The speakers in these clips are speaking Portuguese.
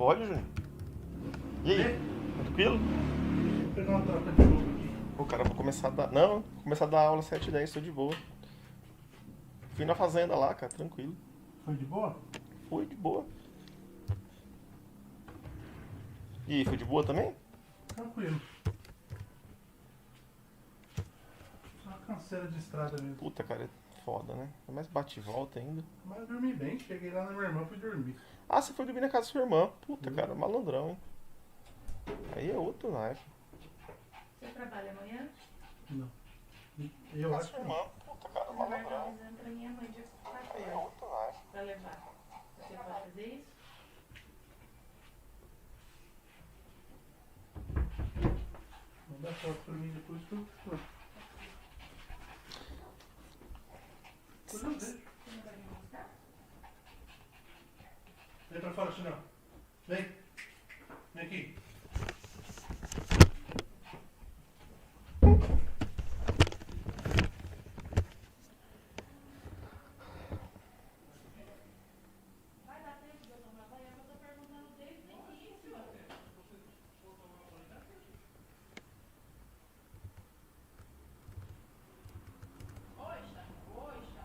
Pode, Júnior? E aí? Tranquilo? Vou pegar uma troca de roupa aqui. Pô, cara, vou começar a dar. Não, vou começar a dar aula 7h10, tô de boa. Fui na fazenda lá, cara, tranquilo. Foi de boa? Fui de boa. E aí, foi de boa também? Tranquilo. Só uma canseira de estrada mesmo. Puta, cara, é foda, né? É mais bate e volta ainda. Mas eu dormi bem, cheguei lá na minha irmã e fui dormir. Ah, você foi dormir na casa da sua irmã. Puta, cara, malandrão, hein? Aí é outro naipe. Você trabalha amanhã? Não. Eu acho Sua que irmã, não. puta, cara, Eu tava malandrão. organizando pra minha mãe dia Aí é 14 outro naipe. pra levar. Você pode fazer isso? Manda foto pra mim depois que eu. Depois eu vejo. Você não vai me mostrar? Vem pra fora, Chinão. Vem. Vem aqui. Vai dar tempo de eu tomar banho? Eu tô perguntando desde o início. Poxa, poxa.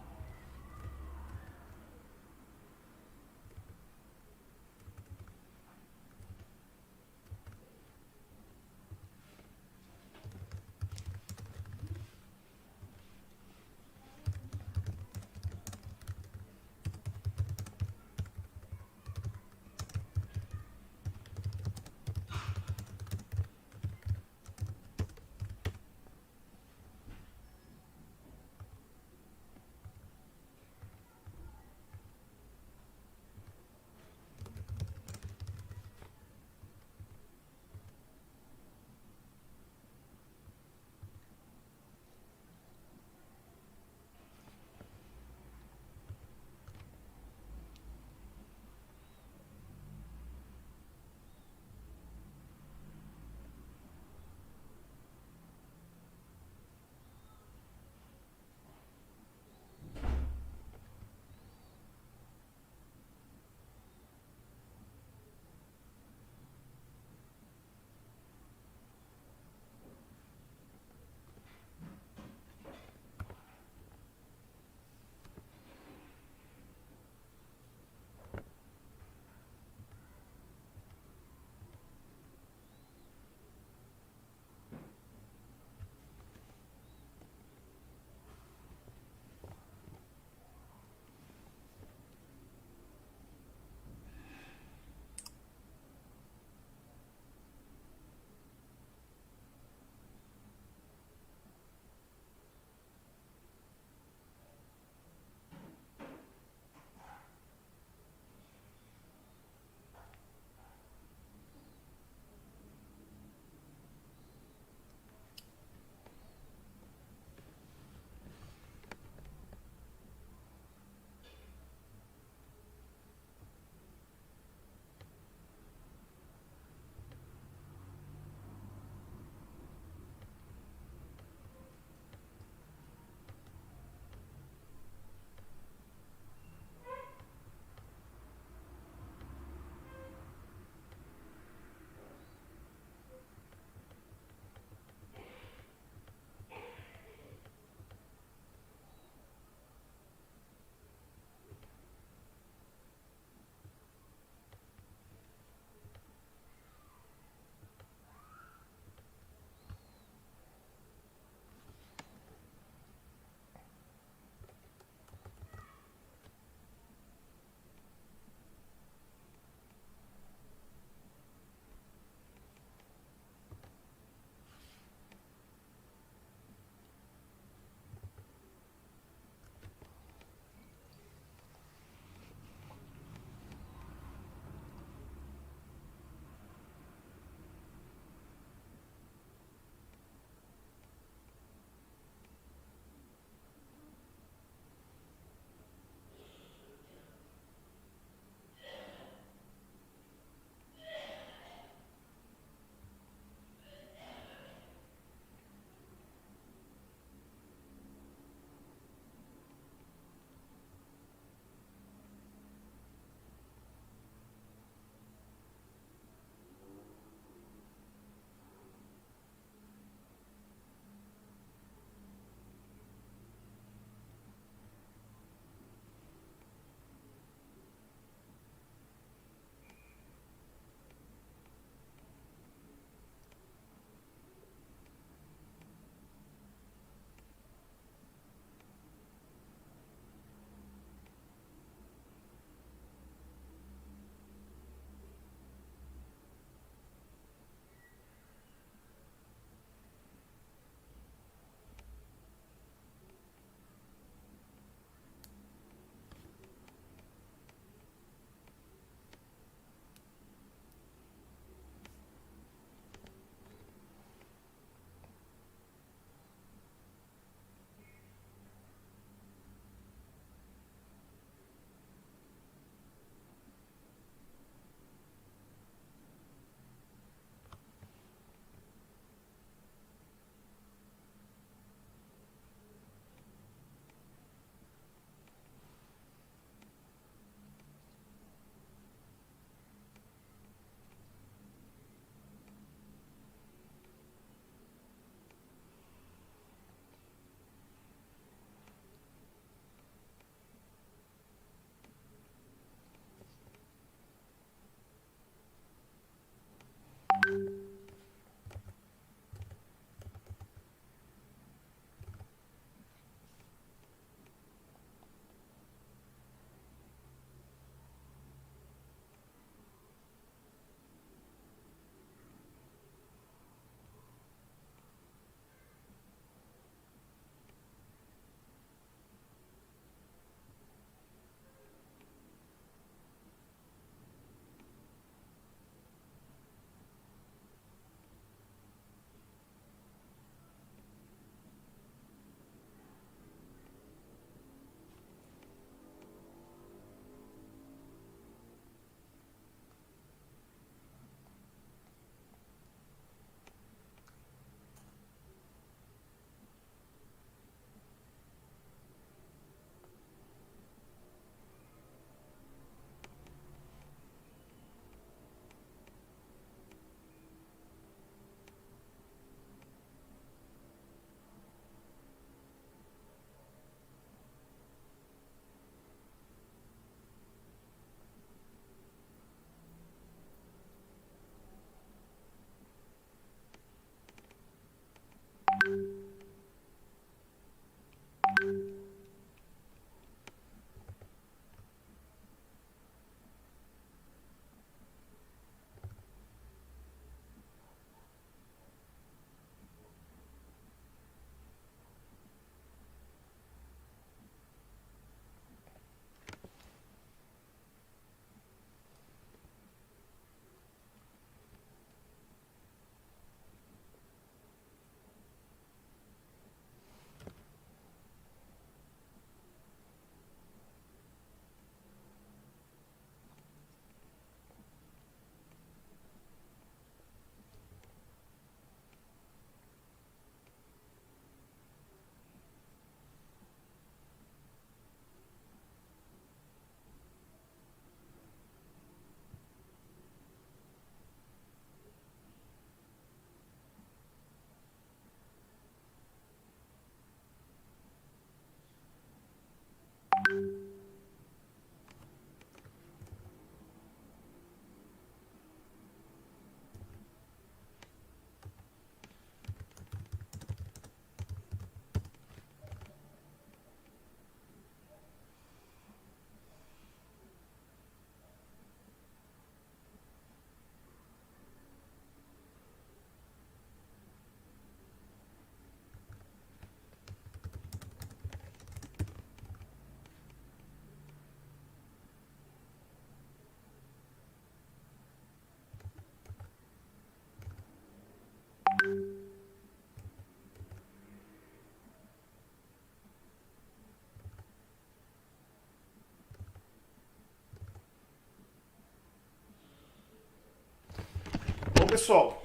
pessoal,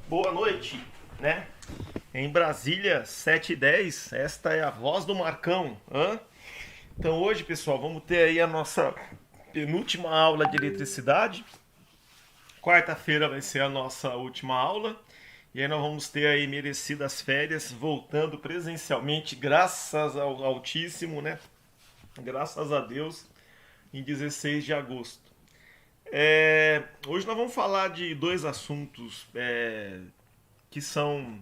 boa noite, né? Em Brasília, 7h10, esta é a voz do Marcão. Então hoje, pessoal, vamos ter aí a nossa penúltima aula de eletricidade. Quarta-feira vai ser a nossa última aula. E aí nós vamos ter aí merecidas férias, voltando presencialmente, graças ao Altíssimo, né? Graças a Deus, em 16 de agosto. Hoje nós vamos falar de dois assuntos que são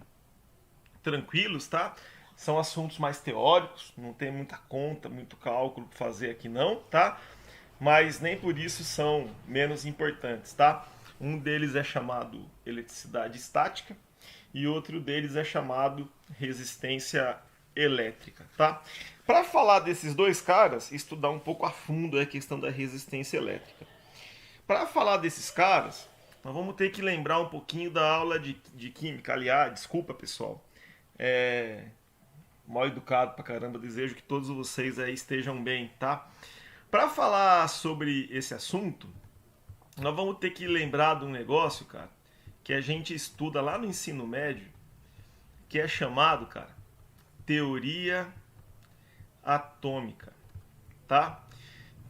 tranquilos, tá? São assuntos mais teóricos, não tem muita conta, muito cálculo para fazer aqui não, tá? Mas nem por isso são menos importantes, tá? Um deles é chamado eletricidade estática e outro deles é chamado resistência elétrica, tá? Para falar desses dois caras, estudar um pouco a fundo a questão da resistência elétrica. Para falar desses caras, nós vamos ter que lembrar um pouquinho da aula de química. Aliás, desculpa pessoal, mal educado pra caramba, desejo que todos vocês aí estejam bem, tá? Para falar sobre esse assunto, nós vamos ter que lembrar de um negócio, cara, que a gente estuda lá no ensino médio, que é chamado, cara, teoria atômica, tá?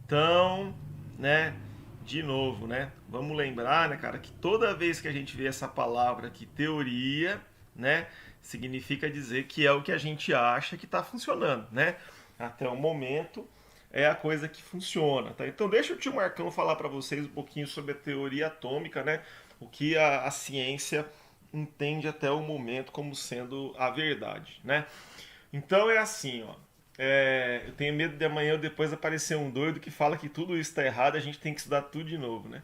Então, né, de novo, né, vamos lembrar, né, cara, que toda vez que a gente vê essa palavra aqui, teoria, né, significa dizer que é o que a gente acha que está funcionando, né? Até o momento é a coisa que funciona, tá? Então deixa o tio Marcão falar para vocês um pouquinho sobre a teoria atômica, né? O que a ciência entende até o momento como sendo a verdade, né? Então é assim, ó. Eu tenho medo de amanhã ou depois aparecer um doido que fala que tudo isso está errado, a gente tem que estudar tudo de novo, né?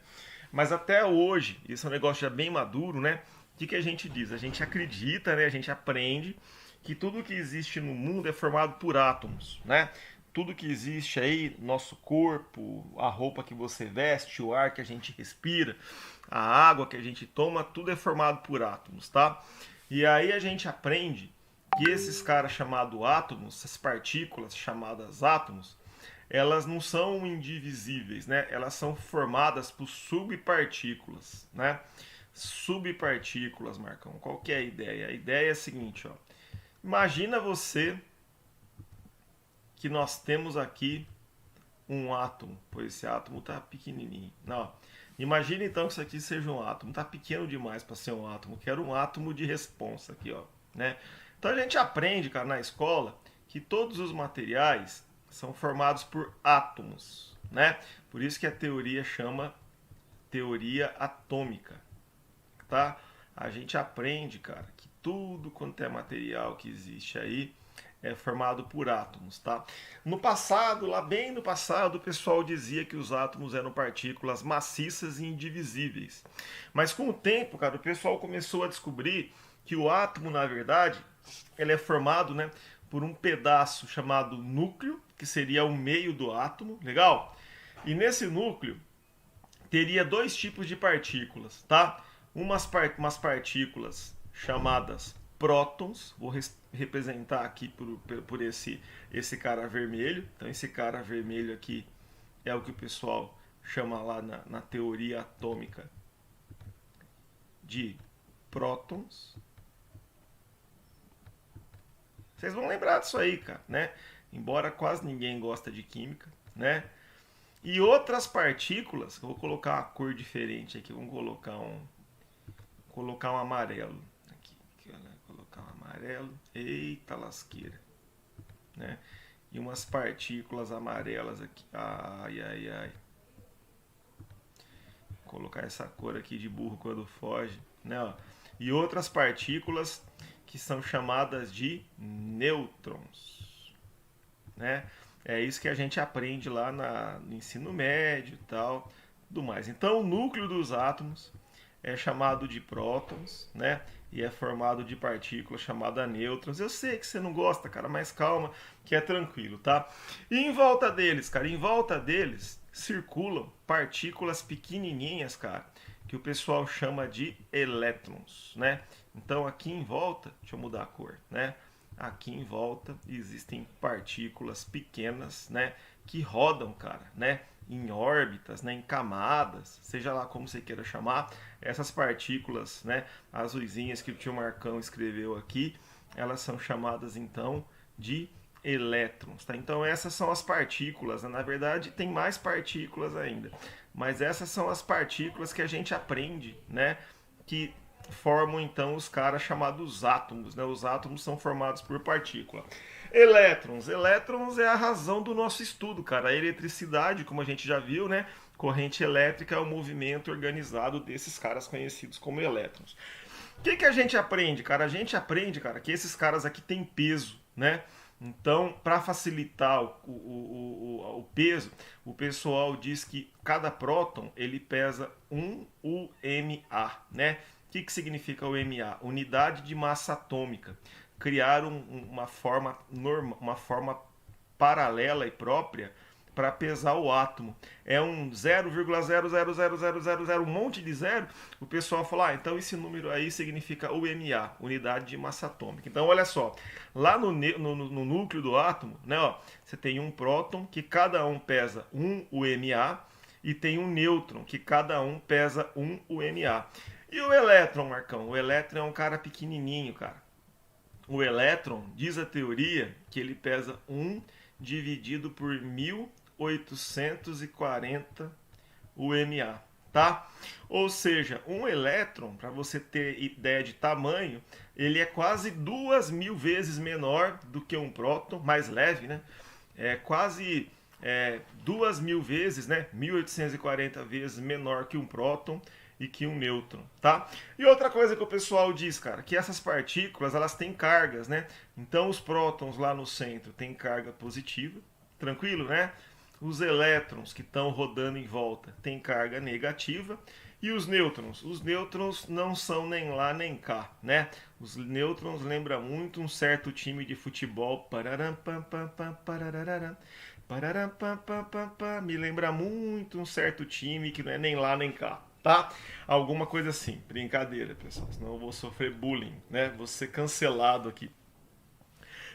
Mas até hoje, isso é um negócio já bem maduro, né? O que a gente diz? A gente acredita, né? A gente aprende que tudo que existe no mundo é formado por átomos, né? Tudo que existe aí, nosso corpo, a roupa que você veste, o ar que a gente respira, a água que a gente toma, tudo é formado por átomos, tá? E aí a gente aprende que esses caras chamados átomos, essas partículas chamadas átomos, elas não são indivisíveis, né? Elas são formadas por subpartículas, né? Subpartículas, Marcão. Qual que é a ideia? A ideia é a seguinte, ó. Imagina você que nós temos aqui um átomo, pois esse átomo tá pequenininho. Não. Imagina então que isso aqui seja um átomo, tá pequeno demais para ser um átomo. Quero um átomo de responsa aqui, ó, né? Então a gente aprende, cara, na escola, que todos os materiais são formados por átomos, né? Por isso que a teoria chama teoria atômica, tá? A gente aprende, cara, que tudo quanto é material que existe aí é formado por átomos, tá? No passado, lá bem no passado, o pessoal dizia que os átomos eram partículas maciças e indivisíveis. Mas com o tempo, cara, o pessoal começou a descobrir que o átomo, na verdade, ele é formado, né, por um pedaço chamado núcleo, que seria o meio do átomo, legal? E nesse núcleo teria dois tipos de partículas, tá? Umas partículas chamadas prótons, vou representar aqui por esse cara vermelho. Então esse cara vermelho aqui é o que o pessoal chama lá na teoria atômica de prótons. Vocês vão lembrar disso aí, cara, né? Embora quase ninguém gosta de química, né? E outras partículas, eu vou colocar uma cor diferente aqui, vamos colocar um amarelo. Aqui, colocar um amarelo, eita lasqueira, né? E umas partículas amarelas aqui, ai, ai, ai. Vou colocar essa cor aqui de burro quando foge, né? E outras partículas que são chamadas de nêutrons, né? É isso que a gente aprende lá no ensino médio e tal, tudo mais. Então, o núcleo dos átomos é chamado de prótons, né? E é formado de partículas chamadas nêutrons. Eu sei que você não gosta, cara, mas calma, que é tranquilo, tá? E em volta deles, cara, em volta deles circulam partículas pequenininhas, cara, que o pessoal chama de elétrons, né? Então, aqui em volta, deixa eu mudar a cor, né? Aqui em volta existem partículas pequenas, né, que rodam, cara, né, em órbitas, né, em camadas, seja lá como você queira chamar, essas partículas, né, azuisinhas que o tio Marcão escreveu aqui, elas são chamadas então de elétrons, tá? Então essas são as partículas, né? Na verdade tem mais partículas ainda, mas essas são as partículas que a gente aprende, né, que formam então os caras chamados átomos, né? Os átomos são formados por partícula. Elétrons. Elétrons é a razão do nosso estudo, cara. A eletricidade, como a gente já viu, né? Corrente elétrica é o movimento organizado desses caras conhecidos como elétrons. O que a gente aprende, cara? A gente aprende, cara, que esses caras aqui têm peso, né? Então, para facilitar o peso, o pessoal diz que cada próton ele pesa 1 UMA, né? O que significa UMA? Unidade de massa atômica. Criaram uma forma paralela e própria para pesar o átomo. É um 0,00000, um monte de zero. O pessoal fala, então esse número aí significa UMA, unidade de massa atômica. Então, olha só, lá no núcleo do átomo, né, ó, você tem um próton que cada um pesa 1 UMA e tem um nêutron que cada um pesa 1 UMA. E o elétron, Marcão? O elétron é um cara pequenininho, cara. O elétron, diz a teoria, que ele pesa 1 dividido por 1840 UMA, tá? Ou seja, um elétron, para você ter ideia de tamanho, ele é quase 2.000 vezes menor do que um próton, mais leve, né? É quase 2.000 vezes, né? 1840 vezes menor que um próton e que um nêutron, tá? E outra coisa que o pessoal diz, cara, que essas partículas, elas têm cargas, né? Então os prótons lá no centro têm carga positiva, tranquilo, né? Os elétrons que estão rodando em volta têm carga negativa. E os nêutrons não são nem lá nem cá, né? Os nêutrons lembram muito um certo time de futebol. Me lembra muito um certo time que não é nem lá nem cá, tá? Alguma coisa assim. Brincadeira, pessoal, senão eu vou sofrer bullying, né? Vou ser cancelado aqui.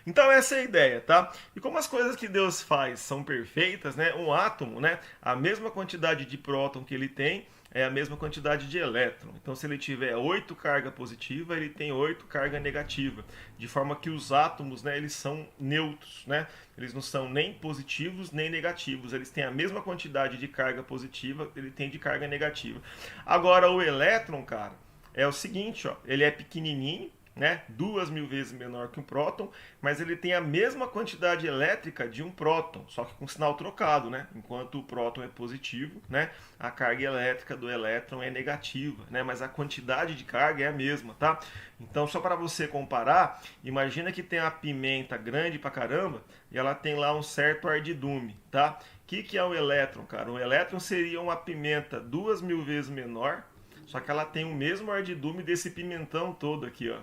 Então essa é a ideia, tá? E como as coisas que Deus faz são perfeitas, né? Um átomo, né? A mesma quantidade de próton que ele tem é a mesma quantidade de elétron. Então se ele tiver 8 carga positiva, ele tem 8 carga negativa. De forma que os átomos, né? Eles são neutros, né? Eles não são nem positivos nem negativos. Eles têm a mesma quantidade de carga positiva, ele tem de carga negativa. Agora o elétron, cara, é o seguinte, ó. Ele é pequenininho, né? 2.000 vezes menor que um próton, mas ele tem a mesma quantidade elétrica de um próton, só que com sinal trocado, né? Enquanto o próton é positivo, né? A carga elétrica do elétron é negativa, né? Mas a quantidade de carga é a mesma, tá? Então, só para você comparar, imagina que tem uma pimenta grande pra caramba e ela tem lá um certo ardidume, tá? O que é o elétron, cara? O elétron seria uma pimenta 2.000 vezes menor, só que ela tem o mesmo ardidume desse pimentão todo aqui, ó.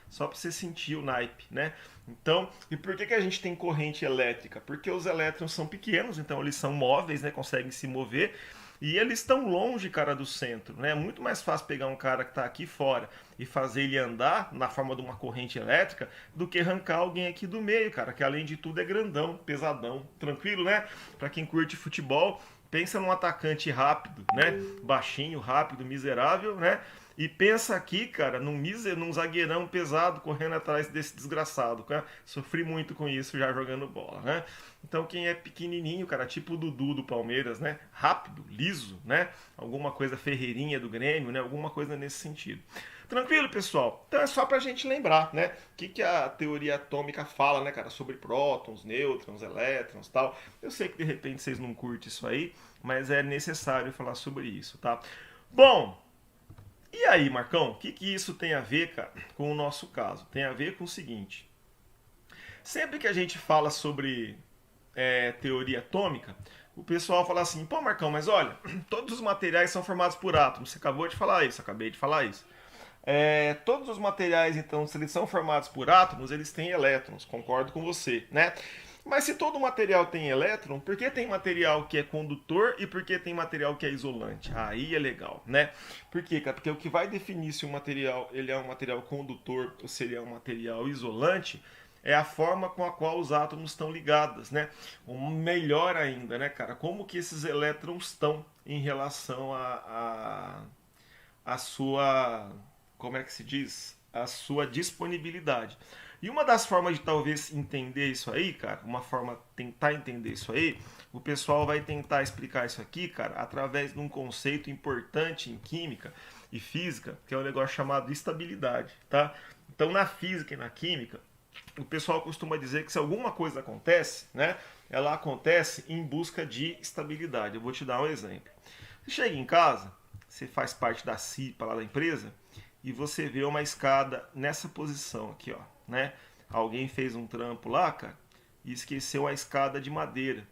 Só para você sentir o naipe, né? Então, e por que a gente tem corrente elétrica? Porque os elétrons são pequenos, então eles são móveis, né? Conseguem se mover. E eles estão longe, cara, do centro, né? É muito mais fácil pegar um cara que está aqui fora e fazer ele andar na forma de uma corrente elétrica do que arrancar alguém aqui do meio, cara, que além de tudo é grandão, pesadão, tranquilo, né? Para quem curte futebol, pensa num atacante rápido, né? Baixinho, rápido, miserável, né? E pensa aqui, cara, num zagueirão pesado correndo atrás desse desgraçado, cara. Sofri muito com isso já jogando bola, né? Então quem é pequenininho, cara, tipo o Dudu do Palmeiras, né? Rápido, liso, né? Alguma coisa Ferreirinha do Grêmio, né? Alguma coisa nesse sentido. Tranquilo, pessoal? Então é só pra gente lembrar, né? O que a teoria atômica fala, né, cara? Sobre prótons, nêutrons, elétrons e tal. Eu sei que de repente vocês não curtem isso aí, mas é necessário falar sobre isso, tá? Bom, e aí, Marcão? O que isso tem a ver, cara, com o nosso caso? Tem a ver com o seguinte. Sempre que a gente fala sobre teoria atômica, o pessoal fala assim, pô, Marcão, mas olha, todos os materiais são formados por átomos. Você acabou de falar isso, acabei de falar isso. Todos os materiais, então, se eles são formados por átomos, eles têm elétrons, concordo com você, né? Mas se todo material tem elétron, por que tem material que é condutor e por que tem material que é isolante? Aí é legal, né? Por quê, cara? Porque o que vai definir se um material ele é um material condutor ou se ele é um material isolante é a forma com a qual os átomos estão ligados, né? Ou melhor ainda, né, cara? Como que esses elétrons estão em relação a sua, como é que se diz? A sua disponibilidade. E uma das formas de talvez entender isso aí, cara, uma forma tentar entender isso aí, o pessoal vai tentar explicar isso aqui, cara, através de um conceito importante em química e física, que é um negócio chamado estabilidade, tá? Então, na física e na química, o pessoal costuma dizer que se alguma coisa acontece, né, ela acontece em busca de estabilidade. Eu vou te dar um exemplo. Você chega em casa, você faz parte da CIPA lá da empresa, e você vê uma escada nessa posição aqui, ó, né? Alguém fez um trampo lá, cara, e esqueceu a escada de madeira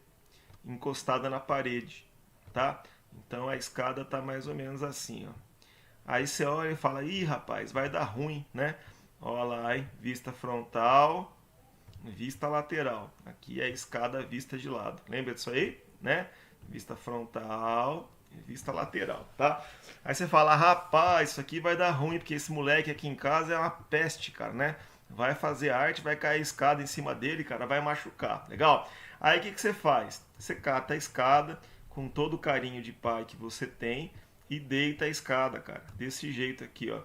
encostada na parede, tá? Então a escada tá mais ou menos assim, ó. Aí você olha e fala: "Ih, rapaz, vai dar ruim, né?" Olha lá, hein? Vista frontal, vista lateral. Aqui é a escada vista de lado. Lembra disso aí, né? Vista frontal, vista lateral, tá? Aí você fala: "Rapaz, isso aqui vai dar ruim, porque esse moleque aqui em casa é uma peste, cara, né? Vai fazer arte, vai cair a escada em cima dele, cara, vai machucar." Legal? Aí o que você faz? Você cata a escada com todo o carinho de pai que você tem e deita a escada, cara, desse jeito aqui, ó.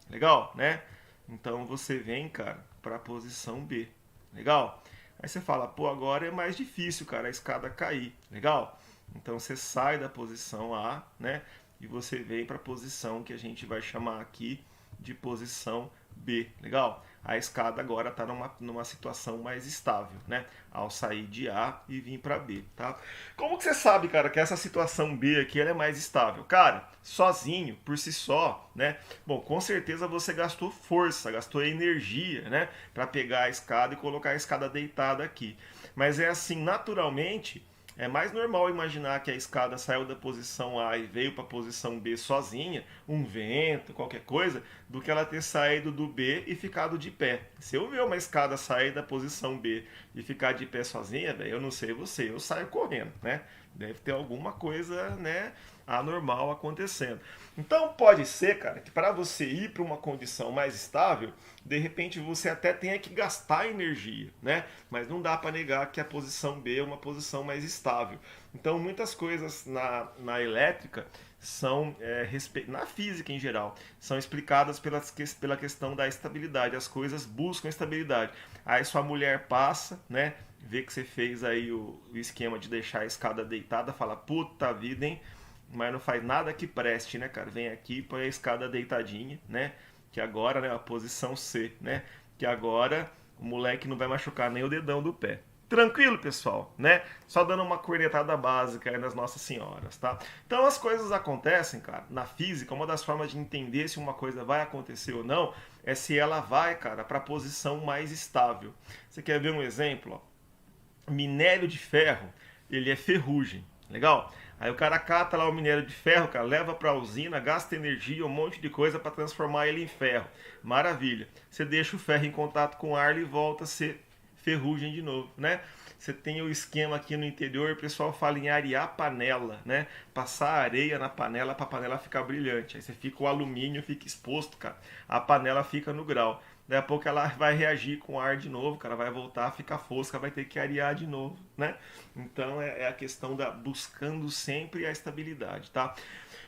Legal, né? Então você vem, cara, para a posição B. Legal? Aí você fala: "Pô, agora é mais difícil, cara, a escada cair." Legal? Então você sai da posição A, né? E você vem para a posição que a gente vai chamar aqui de posição B. Legal? A escada agora está numa situação mais estável, né? Ao sair de A e vir para B, tá? Como que você sabe, cara, que essa situação B aqui ela é mais estável? Cara, sozinho, por si só, né? Bom, com certeza você gastou força, gastou energia, né? Para pegar a escada e colocar a escada deitada aqui. Mas é assim, naturalmente, é mais normal imaginar que a escada saiu da posição A e veio para a posição B sozinha, um vento, qualquer coisa, do que ela ter saído do B e ficado de pé. Se eu ver uma escada sair da posição B e ficar de pé sozinha, eu não sei você, eu saio correndo, né? Deve ter alguma coisa, né, anormal acontecendo. Então pode ser, cara, que para você ir para uma condição mais estável, de repente você até tenha que gastar energia, né? Mas não dá para negar que a posição B é uma posição mais estável. Então muitas coisas na elétrica são, na física em geral, são explicadas pela questão da estabilidade. As coisas buscam estabilidade. Aí sua mulher passa, né? Vê que você fez aí o esquema de deixar a escada deitada, fala: "Puta vida, hein?" Mas não faz nada que preste, né, cara? Vem aqui e põe a escada deitadinha, né? Que agora, né, a posição C, né? Que agora o moleque não vai machucar nem o dedão do pé. Tranquilo, pessoal, né? Só dando uma cornetada básica aí nas Nossas Senhoras, tá? Então as coisas acontecem, cara, na física. Uma das formas de entender se uma coisa vai acontecer ou não é se ela vai, cara, para a posição mais estável. Você quer ver um exemplo? Ó? Minério de ferro, ele é ferrugem, legal? Aí o cara cata lá o minério de ferro, cara, leva para a usina, gasta energia, um monte de coisa para transformar ele em ferro. Maravilha. Você deixa o ferro em contato com o ar e volta a ser ferrugem de novo, né? Você tem o esquema aqui no interior, o pessoal fala em arear panela, né? Passar areia na panela para a panela ficar brilhante. Aí você fica o alumínio, fica exposto, cara. A panela fica no grau. Daí a pouco ela vai reagir com ar de novo, cara, vai voltar a ficar fosca, vai ter que arear de novo, né? Então é a questão da buscando sempre a estabilidade, tá?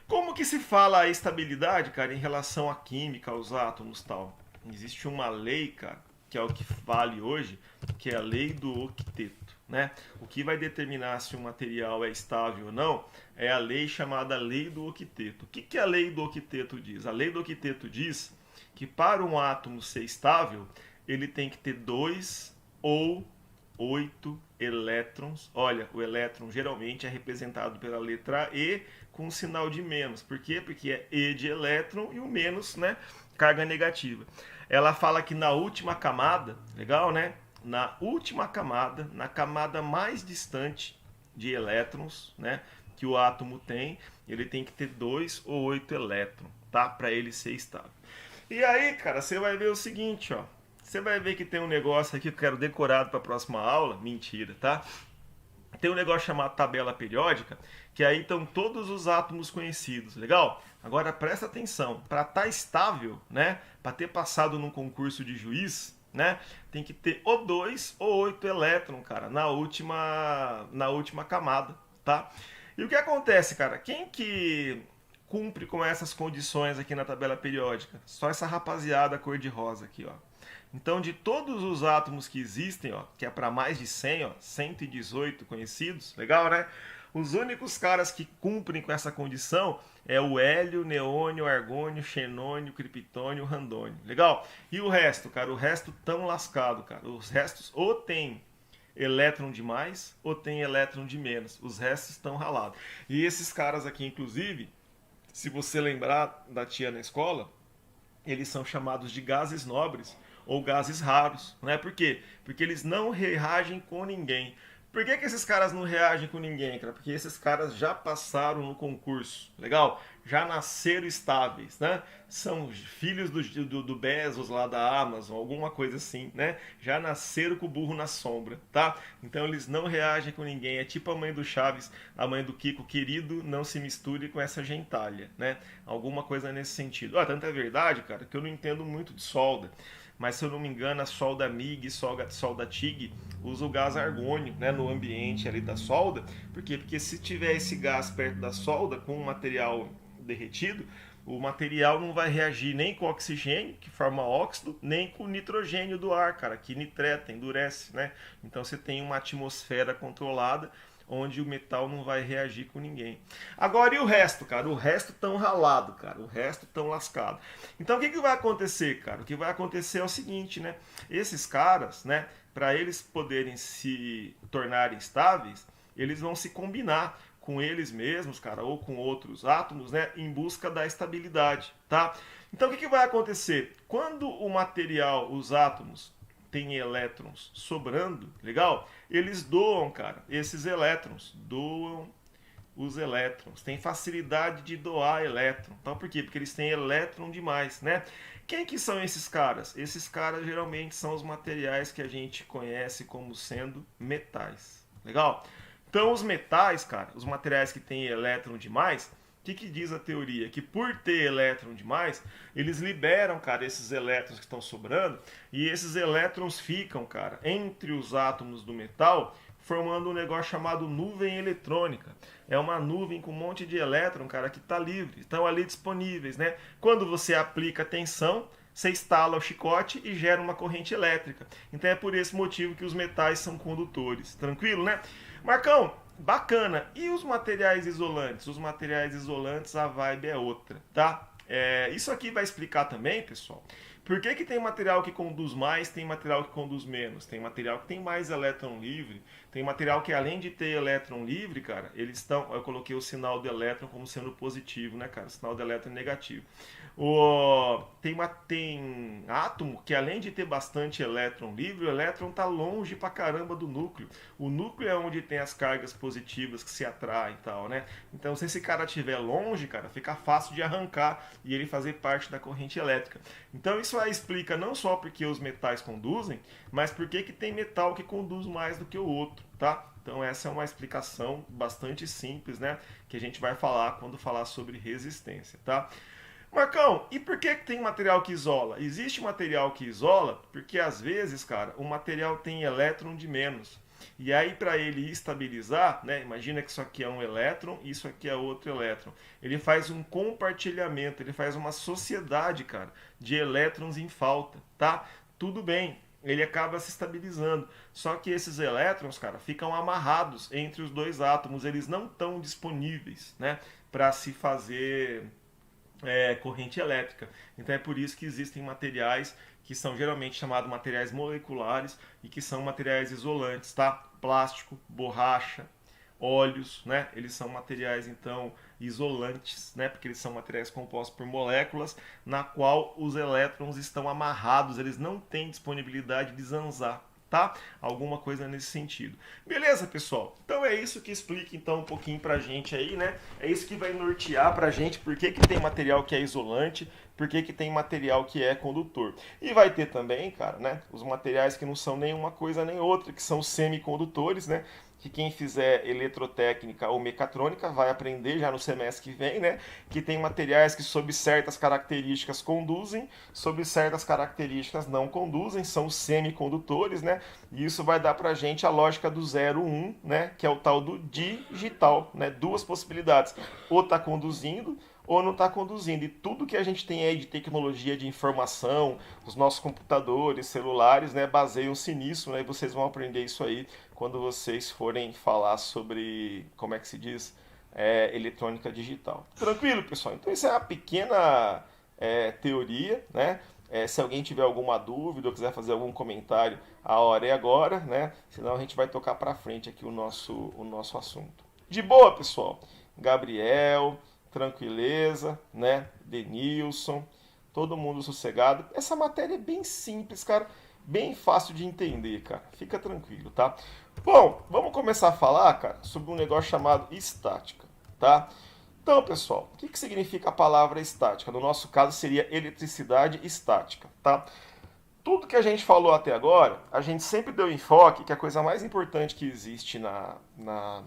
Como que se fala a estabilidade, cara, em relação à química, aos átomos e tal? Existe uma lei, cara, que é o que vale hoje, que é a lei do octeto, né? O que vai determinar se um material é estável ou não é a lei chamada lei do octeto. O que a lei do octeto diz? A lei do octeto diz que para um átomo ser estável, ele tem que ter 2 ou 8 elétrons. Olha, o elétron geralmente é representado pela letra E com um sinal de menos. Por quê? Porque é E de elétron e o menos, né, carga negativa. Ela fala que na última camada, legal, né? Na última camada, na camada mais distante de elétrons, né, que o átomo tem, ele tem que ter 2 ou 8 elétrons, tá? Para ele ser estável. E aí, cara, você vai ver o seguinte, ó. Você vai ver que tem um negócio aqui que eu quero decorado para a próxima aula. Mentira, tá? Tem um negócio chamado tabela periódica, que aí estão todos os átomos conhecidos, legal? Agora presta atenção, para estar estável, né? Para ter passado num concurso de juiz, né? Tem que ter ou 2 ou 8 elétrons, cara, na última camada, tá? E o que acontece, cara? Quem que cumpre com essas condições aqui na tabela periódica? Só essa rapaziada cor-de-rosa aqui, ó. Então, de todos os átomos que existem, ó, que é para mais de 100, ó, 118 conhecidos, legal, né? Os únicos caras que cumprem com essa condição é o hélio, neônio, argônio, xenônio, criptônio, randônio. Legal? E o resto, cara? O resto tão lascado, cara. Os restos ou tem elétron de mais ou tem elétron de menos. Os restos estão ralados. E esses caras aqui, inclusive, se você lembrar da tia na escola, eles são chamados de gases nobres ou gases raros, né? Por quê? Porque eles não reagem com ninguém. Por que esses caras não reagem com ninguém, cara? Porque esses caras já passaram no concurso, legal? Já nasceram estáveis, né? São filhos do Bezos lá da Amazon, alguma coisa assim, né? Já nasceram com o burro na sombra, tá? Então eles não reagem com ninguém. É tipo a mãe do Chaves, a mãe do Kiko, querido, não se misture com essa gentalha, né? Alguma coisa nesse sentido. Tanto é verdade, cara, que eu não entendo muito de solda. Mas se eu não me engano, a solda MIG e solda TIG usa o gás argônio, né, no ambiente ali da solda. Por quê? Porque se tiver esse gás perto da solda com o material derretido, o material não vai reagir nem com o oxigênio, que forma óxido, nem com o nitrogênio do ar, cara, que nitreta, endurece, né? Então você tem uma atmosfera controlada, onde o metal não vai reagir com ninguém. Agora, e o resto, cara? O resto tão ralado, cara. O resto tão lascado. Então, o que vai acontecer, cara? O que vai acontecer é o seguinte, né? Esses caras, né? Para eles poderem se tornarem estáveis, eles vão se combinar com eles mesmos, cara, ou com outros átomos, né? Em busca da estabilidade, tá? Então, o que vai acontecer? Quando o material, os átomos, tem elétrons sobrando, legal? Eles doam, cara, esses elétrons, doam os elétrons, tem facilidade de doar elétron. Então, por quê? Porque eles têm elétron demais, né? Quem que são esses caras? Esses caras geralmente são os materiais que a gente conhece como sendo metais, legal? Então, os metais, cara, os materiais que têm elétron demais, o que diz a teoria? Que por ter elétron demais, eles liberam, cara, esses elétrons que estão sobrando, e esses elétrons ficam, cara, entre os átomos do metal, formando um negócio chamado nuvem eletrônica. É uma nuvem com um monte de elétron, cara, que está livre, estão ali disponíveis, né? Quando você aplica tensão, você instala o chicote e gera uma corrente elétrica. Então é por esse motivo que os metais são condutores. Tranquilo, né? Marcão, bacana. E os materiais isolantes? Os materiais isolantes, a vibe é outra, tá? Isso aqui vai explicar também, pessoal, por que tem material que conduz mais, tem material que conduz menos. Tem material que tem mais elétron livre, tem material que além de ter elétron livre, cara, eles estão... Eu coloquei o sinal de elétron como sendo positivo, né, cara? O sinal de elétron é negativo. Tem átomo que além de ter bastante elétron livre, o elétron está longe pra caramba do núcleo. O núcleo é onde tem as cargas positivas que se atraem e tal, né? Então se esse cara estiver longe, cara, fica fácil de arrancar e ele fazer parte da corrente elétrica. Então isso aí explica não só porque os metais conduzem, mas porque que tem metal que conduz mais do que o outro, tá? Então essa é uma explicação bastante simples, né? Que a gente vai falar quando falar sobre resistência, tá? Marcão, e por que tem material que isola? Existe material que isola porque às vezes, cara, o material tem elétron de menos. E aí para ele estabilizar, né, imagina que isso aqui é um elétron e isso aqui é outro elétron. Ele faz um compartilhamento, ele faz uma sociedade, cara, de elétrons em falta, tá? Tudo bem, ele acaba se estabilizando. Só que esses elétrons, cara, ficam amarrados entre os dois átomos, eles não estão disponíveis, né, para se fazer corrente elétrica. Então é por isso que existem materiais que são geralmente chamados materiais moleculares e que são materiais isolantes, tá? Plástico, borracha, óleos, né? Eles são materiais então isolantes, né? Porque eles são materiais compostos por moléculas na qual os elétrons estão amarrados, eles não têm disponibilidade de zanzar, tá? Alguma coisa nesse sentido. Beleza, pessoal? Então é isso que explica então um pouquinho pra gente aí, né? É isso que vai nortear pra gente por que tem material que é isolante, por que tem material que é condutor. E vai ter também, cara, né? Os materiais que não são nenhuma coisa nem outra, que são semicondutores, né? que quem fizer eletrotécnica ou mecatrônica vai aprender já no semestre que vem, né? Que tem materiais que sob certas características conduzem, sob certas características não conduzem, são os semicondutores, né? E isso vai dar pra gente a lógica do 0,1, né? Que é o tal do digital, né? Duas possibilidades, ou tá conduzindo ou não está conduzindo. E tudo que a gente tem aí de tecnologia de informação, os nossos computadores, celulares, né, baseiam-se nisso, né, e vocês vão aprender isso aí quando vocês forem falar sobre, como é que se diz, eletrônica digital. Tranquilo, pessoal? Então isso é uma pequena teoria, né? Se alguém tiver alguma dúvida ou quiser fazer algum comentário, a hora é agora, né? Senão a gente vai tocar para frente aqui o nosso assunto. De boa, pessoal? Gabriel, tranquileza, né? Denilson, todo mundo sossegado. Essa matéria é bem simples, cara, bem fácil de entender, cara. Fica tranquilo, tá? Bom, vamos começar a falar, cara, sobre um negócio chamado estática, tá? Então, pessoal, o que significa a palavra estática? No nosso caso seria eletricidade estática, tá? Tudo que a gente falou até agora, a gente sempre deu enfoque que a coisa mais importante que existe na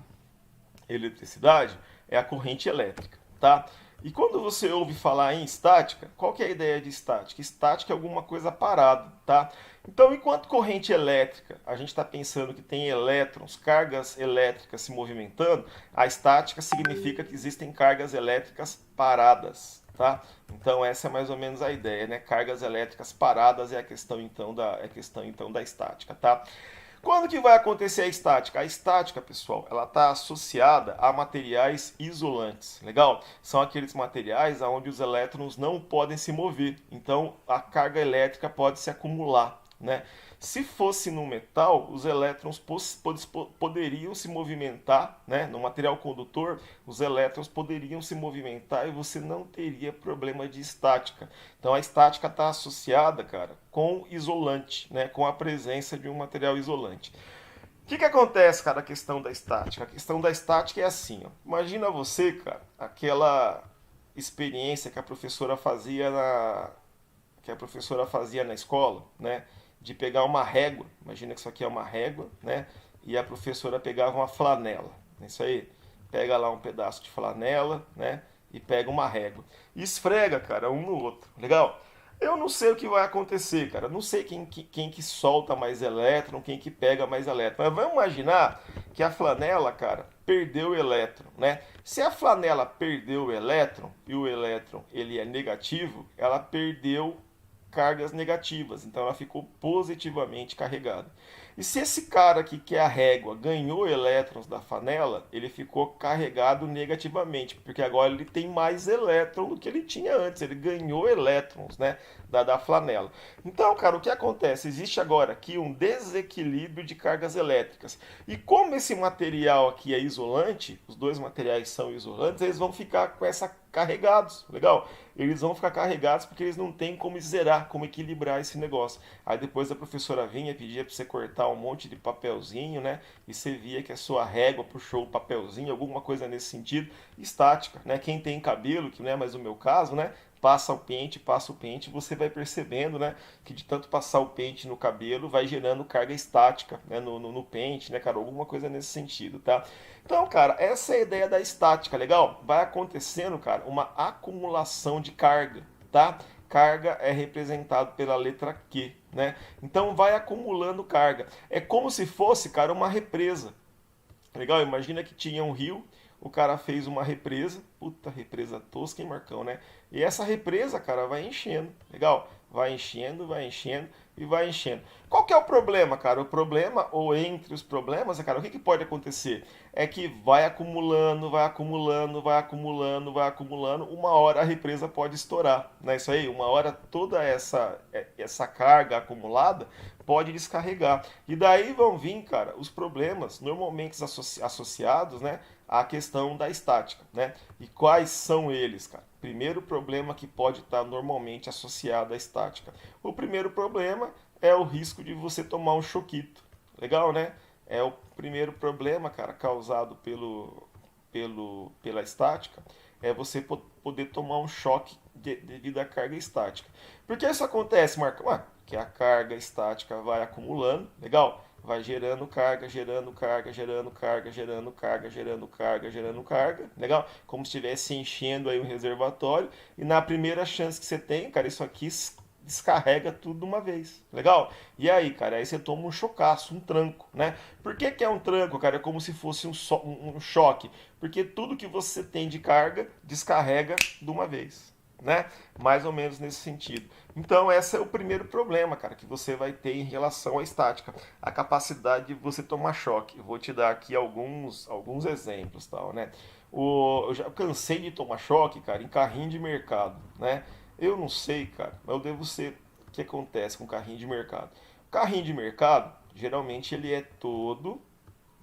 eletricidade é a corrente elétrica, tá? E quando você ouve falar em estática, qual que é a ideia de estática? Estática é alguma coisa parada, tá? Então, enquanto corrente elétrica, a gente está pensando que tem elétrons, cargas elétricas se movimentando, a estática significa que existem cargas elétricas paradas, tá? Então, essa é mais ou menos a ideia, né? Cargas elétricas paradas é a questão então da estática, tá? Quando que vai acontecer a estática? A estática, pessoal, ela está associada a materiais isolantes. Legal? São aqueles materiais onde os elétrons não podem se mover. Então, a carga elétrica pode se acumular, né? Se fosse no metal, os elétrons poderiam se movimentar, né? No material condutor, os elétrons poderiam se movimentar e você não teria problema de estática. Então a estática está associada, cara, com isolante, né? Com a presença de um material isolante. O que acontece, cara, a questão da estática? A questão da estática é assim, ó. Imagina você, cara, aquela experiência que a professora fazia na escola, né? De pegar uma régua, imagina que isso aqui é uma régua, né? E a professora pegava uma flanela, é isso aí, pega lá um pedaço de flanela, né? E pega uma régua, e esfrega, cara, um no outro, legal? Eu não sei o que vai acontecer, cara, não sei quem que solta mais elétron, quem que pega mais elétron, mas vamos imaginar que a flanela, cara, perdeu o elétron, né? Se a flanela perdeu o elétron, e o elétron ele é negativo, ela perdeu cargas negativas, então ela ficou positivamente carregada. E se esse cara aqui, que é a régua, ganhou elétrons da flanela, ele ficou carregado negativamente, porque agora ele tem mais elétron do que ele tinha antes, ele ganhou elétrons, né, da flanela. Então, cara, o que acontece? Existe agora aqui um desequilíbrio de cargas elétricas. E como esse material aqui é isolante, os dois materiais são isolantes, eles vão ficar com essa carregados, legal? Eles vão ficar carregados porque eles não têm como zerar, como equilibrar esse negócio. Aí depois a professora vinha, pedia para você cortar um monte de papelzinho, né? E você via que a sua régua puxou o papelzinho, alguma coisa nesse sentido, estática, né? Quem tem cabelo, que não é mais o meu caso, né? Passa o pente, você vai percebendo, né, que de tanto passar o pente no cabelo vai gerando carga estática, né, no pente, né, cara, alguma coisa nesse sentido, tá? Então, cara, essa é a ideia da estática, legal? Vai acontecendo, cara, uma acumulação de carga, tá? Carga é representado pela letra Q, né? Então vai acumulando carga. É como se fosse, cara, uma represa. Legal? Imagina que tinha um rio, o cara fez uma represa, puta represa tosca, hein, Marcão, né? E essa represa, cara, vai enchendo, legal? Vai enchendo e vai enchendo. Qual que é o problema, cara? O problema, ou entre os problemas, cara, o que pode acontecer? É que vai acumulando, uma hora a represa pode estourar, não é isso aí? Uma hora toda essa carga acumulada pode descarregar. E daí vão vir, cara, os problemas normalmente associados, né, à questão da estática, né? E quais são eles, cara? Primeiro problema que pode estar normalmente associado à estática. O primeiro problema é o risco de você tomar um choquito. Legal, né? É o primeiro problema, cara, causado pela estática, é você poder tomar um choque devido à carga estática. Por que isso acontece, Marcão? Que a carga estática vai acumulando, legal? vai gerando carga, gerando carga, gerando carga, gerando carga, gerando carga, gerando carga, legal? Como se estivesse enchendo aí um reservatório, e na primeira chance que você tem, cara, isso aqui descarrega tudo de uma vez, legal? E aí, cara, aí você toma um chocaço, um tranco, né? Por que que é um tranco, cara? É como se fosse um choque, porque tudo que você tem de carga descarrega de uma vez, né? Mais ou menos nesse sentido. Então, esse é o primeiro problema, cara, que você vai ter em relação à estática, a capacidade de você tomar choque. Eu vou te dar aqui alguns exemplos, tal, né? Eu já cansei de tomar choque, cara, em carrinho de mercado, né? Eu não sei, cara, mas eu devo ser o que acontece com carrinho de mercado. O carrinho de mercado, geralmente ele é todo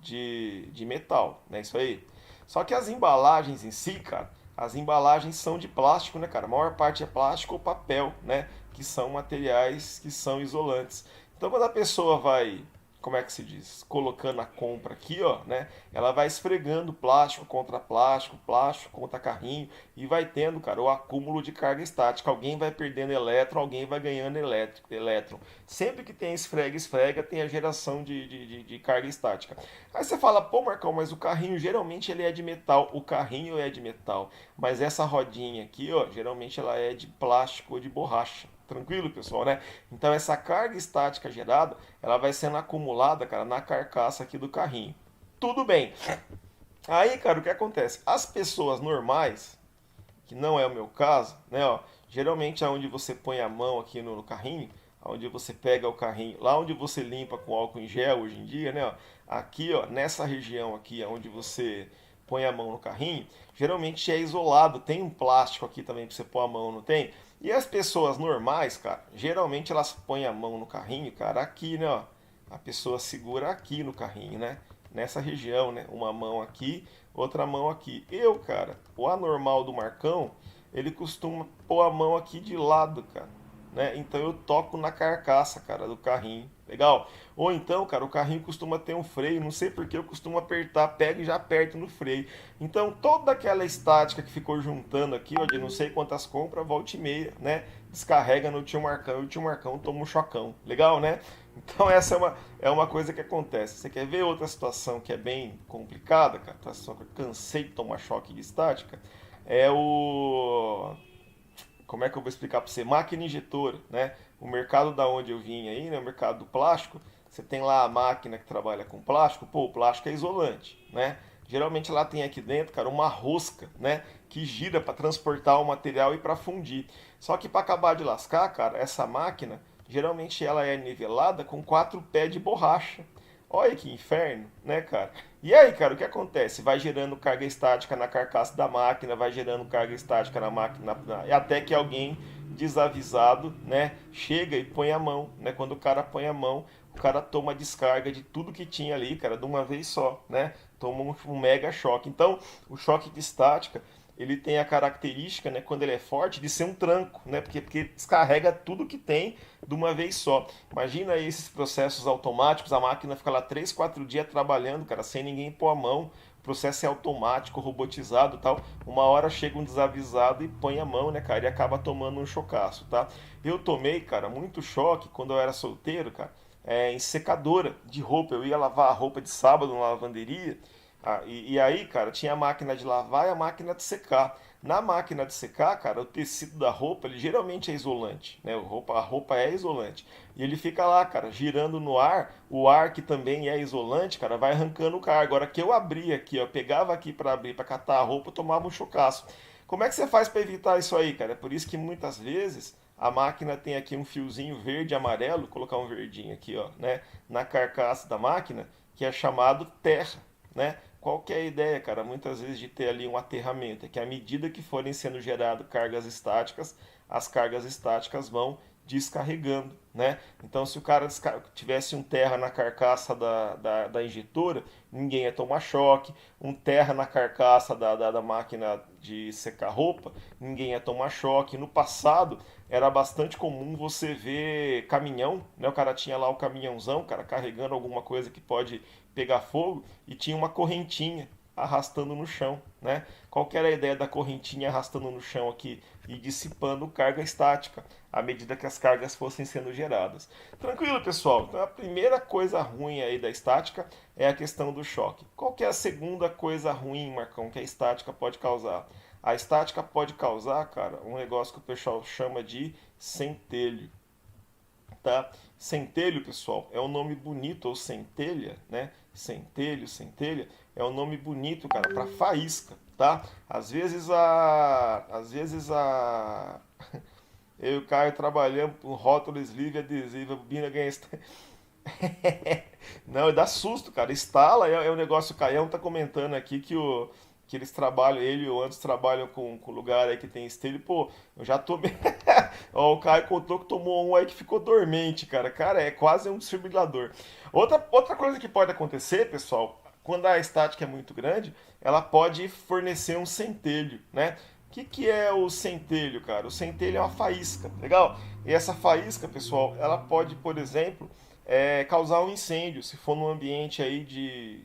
de metal, né? Isso aí. Só que as embalagens em si, cara, as embalagens são de plástico, né, cara? A maior parte é plástico ou papel, né? Que são materiais que são isolantes. Então, quando a pessoa vai, como é que se diz? Colocando a compra aqui, ó, né? Ela vai esfregando plástico contra plástico, plástico contra carrinho e vai tendo, cara, o acúmulo de carga estática. Alguém vai perdendo elétron, alguém vai ganhando elétron. Sempre que tem esfrega, tem a geração de carga estática. Aí você fala, pô, Marcão, mas o carrinho geralmente ele é de metal. O carrinho é de metal, mas essa rodinha aqui, ó, geralmente ela é de plástico ou de borracha. Tranquilo, pessoal, né? Então essa carga estática gerada, ela vai sendo acumulada, cara, na carcaça aqui do carrinho. Tudo bem. Aí, cara, o que acontece? As pessoas normais, que não é o meu caso, né, ó, geralmente aonde você põe a mão aqui no carrinho, onde você pega o carrinho, lá onde você limpa com álcool em gel hoje em dia, né, ó, aqui, ó, nessa região aqui, onde você põe a mão no carrinho, geralmente é isolado, tem um plástico aqui também para você pôr a mão, não tem? E as pessoas normais, cara, geralmente elas põem a mão no carrinho, cara, aqui, né, ó, a pessoa segura aqui no carrinho, né, nessa região, né, uma mão aqui, outra mão aqui. Eu, cara, o anormal do Marcão, ele costuma pôr a mão aqui de lado, cara, né? Então eu toco na carcaça, cara, do carrinho. Legal? Ou então, cara, o carrinho costuma ter um freio, não sei porque eu costumo apertar, pego e já aperto no freio. Então toda aquela estática que ficou juntando aqui, ó, de não sei quantas compras, volta e meia, né? Descarrega no tio Marcão e o tio Marcão toma um chocão. Legal, né? Então essa é uma coisa que acontece. Você quer ver outra situação que é bem complicada, cara? Outra situação que eu cansei de tomar choque de estática? É o como é que eu vou explicar para você? Máquina injetora, né? O mercado da onde eu vim aí, né? O mercado do plástico, você tem lá a máquina que trabalha com plástico, pô, o plástico é isolante, né? Geralmente lá tem aqui dentro, cara, uma rosca, né? Que gira para transportar o material e para fundir. Só que para acabar de lascar, cara, essa máquina, geralmente ela é nivelada com 4 pés de borracha. Olha que inferno, né, cara? E aí, cara, o que acontece? Vai gerando carga estática na carcaça da máquina, vai gerando carga estática na máquina, até que alguém desavisado, né, chega e põe a mão, né? Quando o cara põe a mão, o cara toma descarga de tudo que tinha ali, cara, de uma vez só, né? Toma um mega choque. Então, o choque de estática, ele tem a característica, né, quando ele é forte, de ser um tranco, né? Porque descarrega tudo que tem de uma vez só. Imagina aí esses processos automáticos, a máquina fica lá 3, 4 dias trabalhando, cara, sem ninguém pôr a mão. O processo é automático, robotizado e tal. Uma hora chega um desavisado e põe a mão, né, cara, e acaba tomando um chocaço, tá? Eu tomei, cara, muito choque quando eu era solteiro, cara, em secadora de roupa. Eu ia lavar a roupa de sábado na lavanderia. E aí, cara, tinha a máquina de lavar e a máquina de secar. Na máquina de secar, cara, o tecido da roupa, ele geralmente é isolante, né? A roupa é isolante. E ele fica lá, cara, girando no ar. O ar que também é isolante, cara, vai arrancando o ar. Agora que eu abria aqui, ó, pegava aqui para abrir, para catar a roupa, eu tomava um chocaço. Como é que você faz para evitar isso aí, cara? É por isso que muitas vezes a máquina tem aqui um fiozinho verde e amarelo, vou colocar um verdinho aqui, ó, né, na carcaça da máquina, que é chamado terra, né? Qual que é a ideia, cara? Muitas vezes de ter ali um aterramento, é que à medida que forem sendo geradas cargas estáticas, as cargas estáticas vão descarregando, né? Então, se o cara tivesse um terra na carcaça da injetora, ninguém ia tomar choque. Um terra na carcaça da máquina de secar roupa, ninguém ia tomar choque. No passado, era bastante comum você ver caminhão, né? O cara tinha lá o caminhãozão, cara, carregando alguma coisa que pode pegar fogo e tinha uma correntinha arrastando no chão, né? Qual que era a ideia da correntinha arrastando no chão aqui e dissipando carga estática à medida que as cargas fossem sendo geradas. Tranquilo, pessoal? Então a primeira coisa ruim aí da estática é a questão do choque. Qual que é a segunda coisa ruim, Marcão, que a estática pode causar? A estática pode causar, cara, um negócio que o pessoal chama de centelho, tá? Centelho, pessoal, é um nome bonito, ou centelha, né? Centelho, centelha, é um nome bonito, cara, para faísca, tá? Às vezes a eu e o Caio trabalhamos com rótulo, sleeve, adesivo, bobina, ganha. Não, dá susto, cara. Estala é um negócio. O Caião tá comentando aqui que eles trabalham, ele e o Antes trabalham com lugar aí que tem esteira. Pô, eu já tô bem. Ó, o Caio contou que tomou um aí que ficou dormente, cara. Cara, é quase um desfibrilador. Outra coisa que pode acontecer, pessoal, quando a estática é muito grande, ela pode fornecer um centelho, né? O que é o centelho, cara? O centelho é uma faísca, legal? E essa faísca, pessoal, ela pode, por exemplo, causar um incêndio, se for num ambiente aí de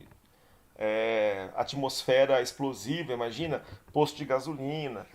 atmosfera explosiva, imagina, posto de gasolina,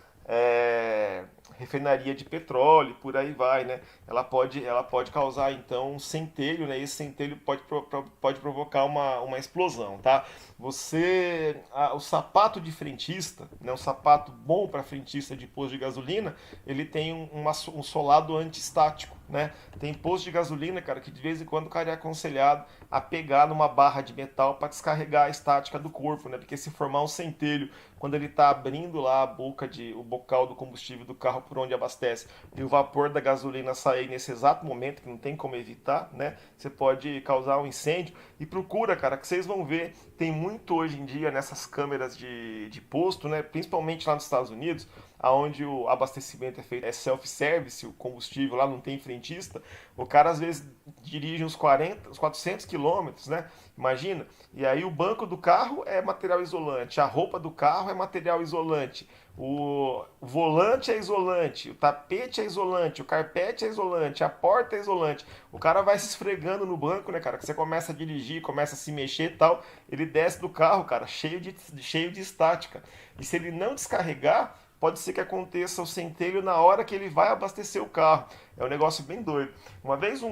refinaria de petróleo, por aí vai, né? Ela pode causar então um centelho, né? Esse centelho pode provocar uma explosão, tá? O sapato de frentista, né? Um sapato bom para frentista de posto de gasolina, ele tem um solado antiestático, né? Tem posto de gasolina, cara, que de vez em quando o cara é aconselhado a pegar numa barra de metal para descarregar a estática do corpo, né? Porque se formar um centelho quando ele está abrindo lá o bocal do combustível do carro por onde abastece e o vapor da gasolina sair nesse exato momento, que não tem como evitar, né? Você pode causar um incêndio. E procura, cara, que vocês vão ver, tem muito hoje em dia nessas câmeras de posto, né? Principalmente lá nos Estados Unidos, aonde o abastecimento é feito, é self-service, o combustível lá não tem frentista, o cara às vezes dirige uns 400 quilômetros, né? Imagina, e aí o banco do carro é material isolante, a roupa do carro é material isolante, o volante é isolante, o tapete é isolante, o carpete é isolante, a porta é isolante. O cara vai se esfregando no banco, né, cara? Que você começa a dirigir, começa a se mexer e tal, ele desce do carro, cara, cheio de estática. E se ele não descarregar, pode ser que aconteça o centelho na hora que ele vai abastecer o carro. É um negócio bem doido. Uma vez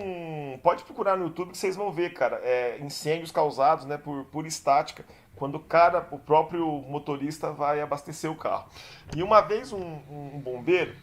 pode procurar no YouTube que vocês vão ver, cara, incêndios causados, né, por estática, quando o próprio motorista vai abastecer o carro. E uma vez um bombeiro,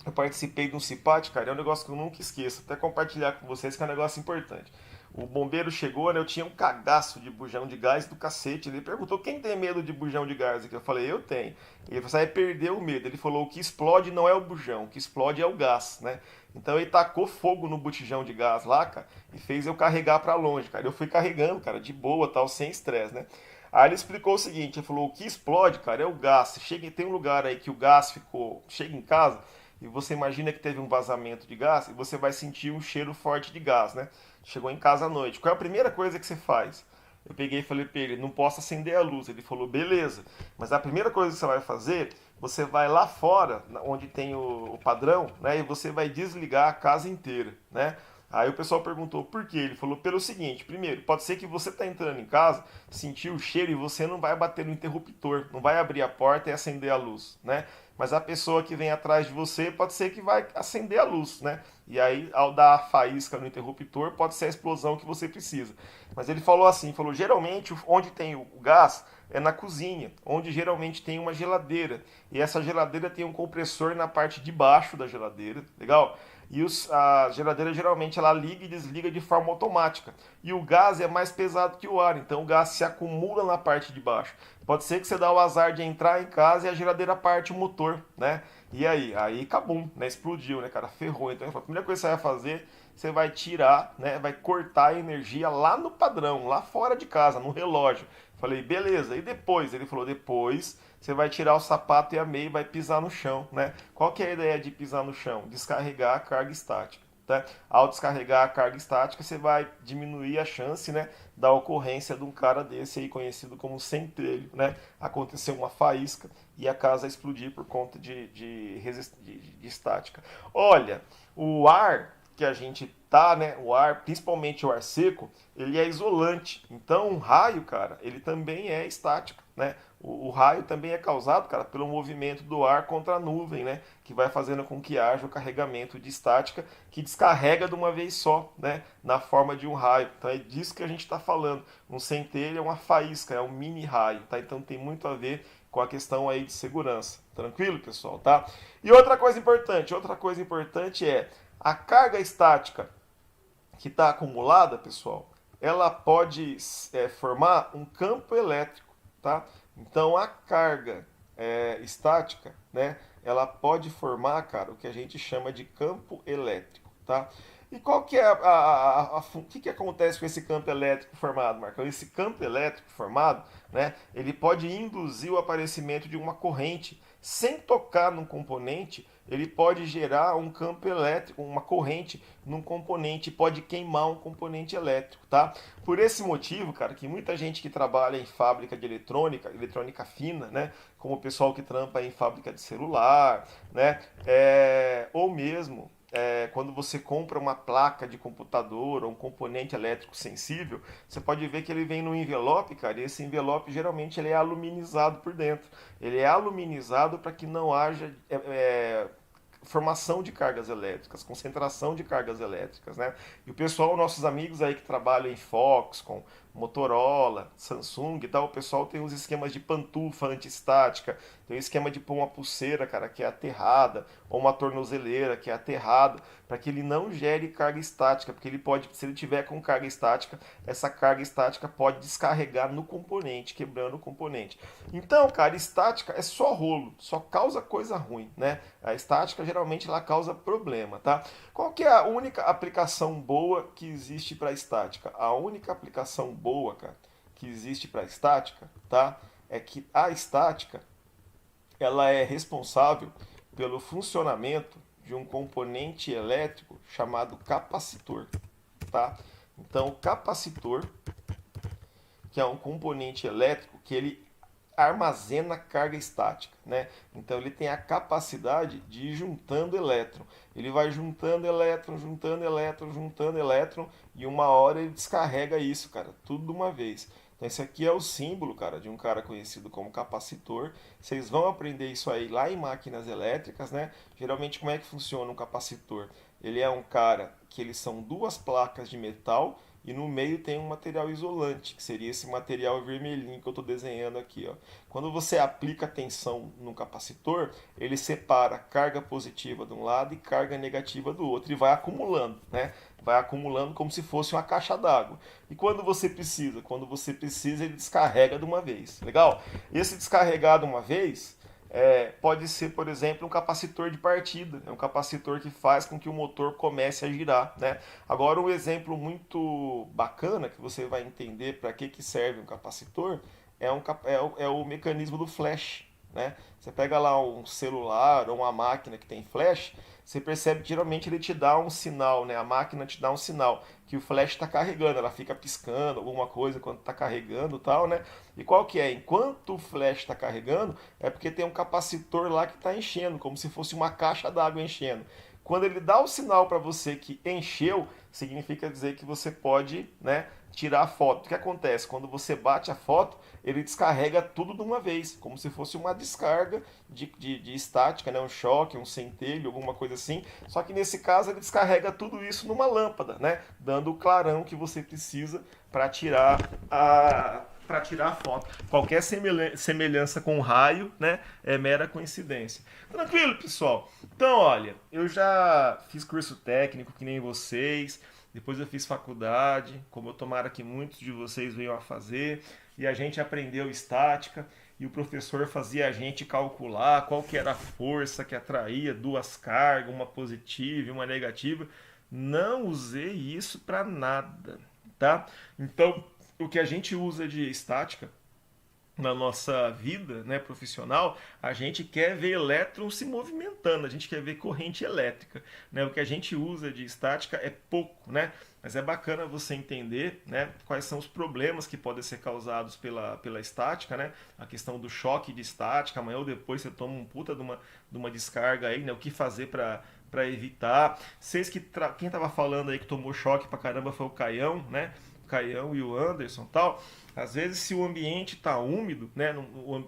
eu participei de um CIPAT, cara, é um negócio que eu nunca esqueço, até compartilhar com vocês que é um negócio importante. O bombeiro chegou, né? Eu tinha um cagaço de bujão de gás do cacete. Ele perguntou: quem tem medo de bujão de gás aqui? Eu falei: eu tenho. Ele falou: você vai perder o medo. Ele falou: o que explode não é o bujão, o que explode é o gás, né? Então ele tacou fogo no botijão de gás lá, cara, e fez eu carregar pra longe, cara. Eu fui carregando, cara, de boa, tal, sem estresse, né? Aí ele explicou o seguinte: ele falou: o que explode, cara, é o gás. Tem um lugar aí que o gás chega em casa e você imagina que teve um vazamento de gás e você vai sentir um cheiro forte de gás, né? Chegou em casa à noite. Qual é a primeira coisa que você faz? Eu peguei e falei pra ele: não posso acender a luz. Ele falou: beleza, mas a primeira coisa que você vai fazer, você vai lá fora, onde tem o padrão, né? E você vai desligar a casa inteira, né? Aí o pessoal perguntou por quê? Ele falou pelo seguinte: primeiro, pode ser que você está entrando em casa, sentir o cheiro e você não vai bater no interruptor, não vai abrir a porta e acender a luz, né? Mas a pessoa que vem atrás de você pode ser que vai acender a luz, né? E aí, ao dar a faísca no interruptor, pode ser a explosão que você precisa. Mas ele falou assim, geralmente onde tem o gás é na cozinha, onde geralmente tem uma geladeira. E essa geladeira tem um compressor na parte de baixo da geladeira, legal? E a geladeira geralmente ela liga e desliga de forma automática. E o gás é mais pesado que o ar, então o gás se acumula na parte de baixo. Pode ser que você dá o azar de entrar em casa e a geladeira parte o motor, né? E aí acabou, né? Explodiu, né, cara? Ferrou. Então a primeira coisa que você vai fazer, você vai tirar, né? Vai cortar a energia lá no padrão, lá fora de casa, no relógio. Falei, beleza. E depois? Ele falou, depois você vai tirar o sapato e a meia e vai pisar no chão, né? Qual que é a ideia de pisar no chão? Descarregar a carga estática. Tá? Ao descarregar a carga estática, você vai diminuir a chance, né, da ocorrência de um cara desse aí, conhecido como centelho, né? Acontecer uma faísca e a casa explodir por conta de estática. Olha, o ar que a gente está tá, né, o ar, principalmente o ar seco, ele é isolante. Então, um raio, cara, ele também é estático, né? O raio também é causado, cara, pelo movimento do ar contra a nuvem, né? Que vai fazendo com que haja o carregamento de estática que descarrega de uma vez só, né? Na forma de um raio. Então é disso que a gente está falando. Um centelho é uma faísca, é um mini raio, tá? Então tem muito a ver com a questão aí de segurança. Tranquilo, pessoal, tá? E outra coisa importante é a carga estática que está acumulada, pessoal, ela pode formar um campo elétrico, tá? Então a carga estática, né, ela pode formar, cara, o que a gente chama de campo elétrico, tá? E qual que é o que acontece com esse campo elétrico formado, Marcão? Esse campo elétrico formado, né, ele pode induzir o aparecimento de uma corrente sem tocar num componente. Ele pode gerar um campo elétrico, uma corrente num componente, pode queimar um componente elétrico, tá? Por esse motivo, cara, que muita gente que trabalha em fábrica de eletrônica fina, né, como o pessoal que trampa em fábrica de celular, né, ou mesmo quando você compra uma placa de computador ou um componente elétrico sensível, você pode ver que ele vem num envelope, cara, e esse envelope geralmente ele é aluminizado por dentro. Ele é aluminizado para que não haja formação de cargas elétricas, concentração de cargas elétricas, né? E o pessoal, nossos amigos aí que trabalham em Foxconn, Motorola, Samsung e tal, o pessoal tem uns esquemas de pantufa antiestática, tem um esquema de pôr uma pulseira, cara, que é aterrada, ou uma tornozeleira que é aterrada, para que ele não gere carga estática, porque ele pode, se ele tiver com carga estática, essa carga estática pode descarregar no componente, quebrando o componente. Então, cara, estática é só rolo, só causa coisa ruim, né? A estática geralmente ela causa problema, tá? Qual que é a única aplicação boa que existe para estática? A única aplicação boa, cara, que existe para estática, tá? É que a estática ela é responsável pelo funcionamento de um componente elétrico chamado capacitor, tá? Então, o capacitor, que é um componente elétrico que ele armazena carga estática, né? Então ele tem a capacidade de ir juntando elétron. Ele vai juntando elétron, juntando elétron, juntando elétron e uma hora ele descarrega isso, cara, tudo de uma vez. Então esse aqui é o símbolo, cara, de um cara conhecido como capacitor. Vocês vão aprender isso aí lá em máquinas elétricas, né? Geralmente como é que funciona um capacitor? Ele é um cara que eles são duas placas de metal e no meio tem um material isolante, que seria esse material vermelhinho que eu estou desenhando aqui, ó. Quando você aplica tensão no capacitor, ele separa carga positiva de um lado e carga negativa do outro e vai acumulando, né? Vai acumulando como se fosse uma caixa d'água. E quando você precisa? Quando você precisa, ele descarrega de uma vez. Legal? Esse descarregar de uma vez pode ser, por exemplo, um capacitor de partida. É um capacitor que faz com que o motor comece a girar, né? Agora, um exemplo muito bacana que você vai entender para que serve um capacitor é o mecanismo do flash, né? Você pega lá um celular ou uma máquina que tem flash, você percebe que geralmente ele te dá um sinal, né? A máquina te dá um sinal que o flash está carregando, ela fica piscando alguma coisa quando está carregando e tal, né? E qual que é? Enquanto o flash está carregando, é porque tem um capacitor lá que está enchendo, como se fosse uma caixa d'água enchendo. Quando ele dá o sinal para você que encheu, significa dizer que você pode, né, tirar a foto. O que acontece? Quando você bate a foto, ele descarrega tudo de uma vez, como se fosse uma descarga de estática, né, um choque, um centelho, alguma coisa assim. Só que nesse caso ele descarrega tudo isso numa lâmpada, né, dando o clarão que você precisa para tirar a foto. Qualquer semelhança com o raio, né, é mera coincidência. Tranquilo, pessoal? Então, olha, eu já fiz curso técnico que nem vocês, depois eu fiz faculdade, como eu tomara que muitos de vocês venham a fazer, e a gente aprendeu estática, e o professor fazia a gente calcular qual que era a força que atraía duas cargas, uma positiva e uma negativa. Não usei isso para nada, tá? Então, o que a gente usa de estática na nossa vida, né, profissional, a gente quer ver elétrons se movimentando, a gente quer ver corrente elétrica, né? O que a gente usa de estática é pouco, né? Mas é bacana você entender, né, quais são os problemas que podem ser causados pela estática, né? A questão do choque de estática, amanhã ou depois você toma um puta de uma descarga aí, né? O que fazer para evitar. Quem tava falando aí que tomou choque pra caramba foi o Caião, né? O Caião e o Anderson e tal. Às vezes, se o ambiente está úmido, né,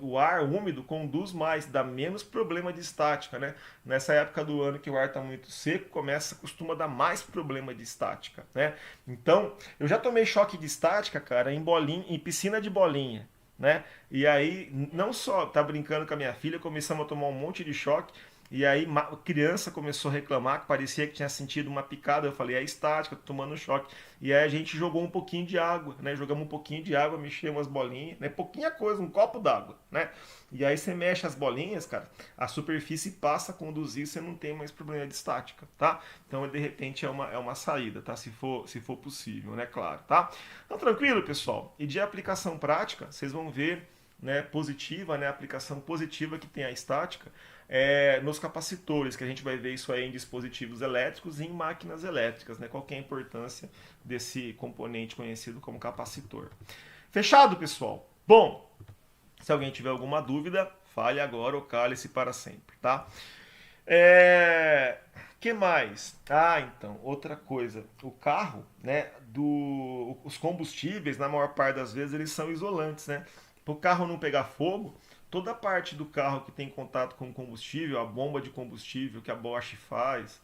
o ar úmido conduz mais, dá menos problema de estática, né? Nessa época do ano que o ar está muito seco, costuma dar mais problema de estática, né? Então, eu já tomei choque de estática, cara, em piscina de bolinha, né? E aí, não só tá brincando com a minha filha, começamos a tomar um monte de choque. E aí a criança começou a reclamar que parecia que tinha sentido uma picada. Eu falei, é estática, tô tomando choque. E aí a gente jogou um pouquinho de água, né? Jogamos um pouquinho de água, mexemos umas bolinhas, né? Pouquinha coisa, um copo d'água, né? E aí você mexe as bolinhas, cara, a superfície passa a conduzir, você não tem mais problema de estática, tá? Então de repente é uma saída, tá? Se for possível, né? Claro, tá? Então tranquilo, pessoal. E de aplicação prática, vocês vão ver, né, positiva, né, a aplicação positiva que tem a estática nos capacitores, que a gente vai ver isso aí em dispositivos elétricos e em máquinas elétricas, né? Qual que é a importância desse componente conhecido como capacitor. Fechado, pessoal? Bom, se alguém tiver alguma dúvida, fale agora ou cale-se para sempre, tá? Que mais? Então, outra coisa. O carro, né, os combustíveis, na maior parte das vezes, eles são isolantes, né? Para o carro não pegar fogo, toda a parte do carro que tem contato com combustível, a bomba de combustível que a Bosch faz,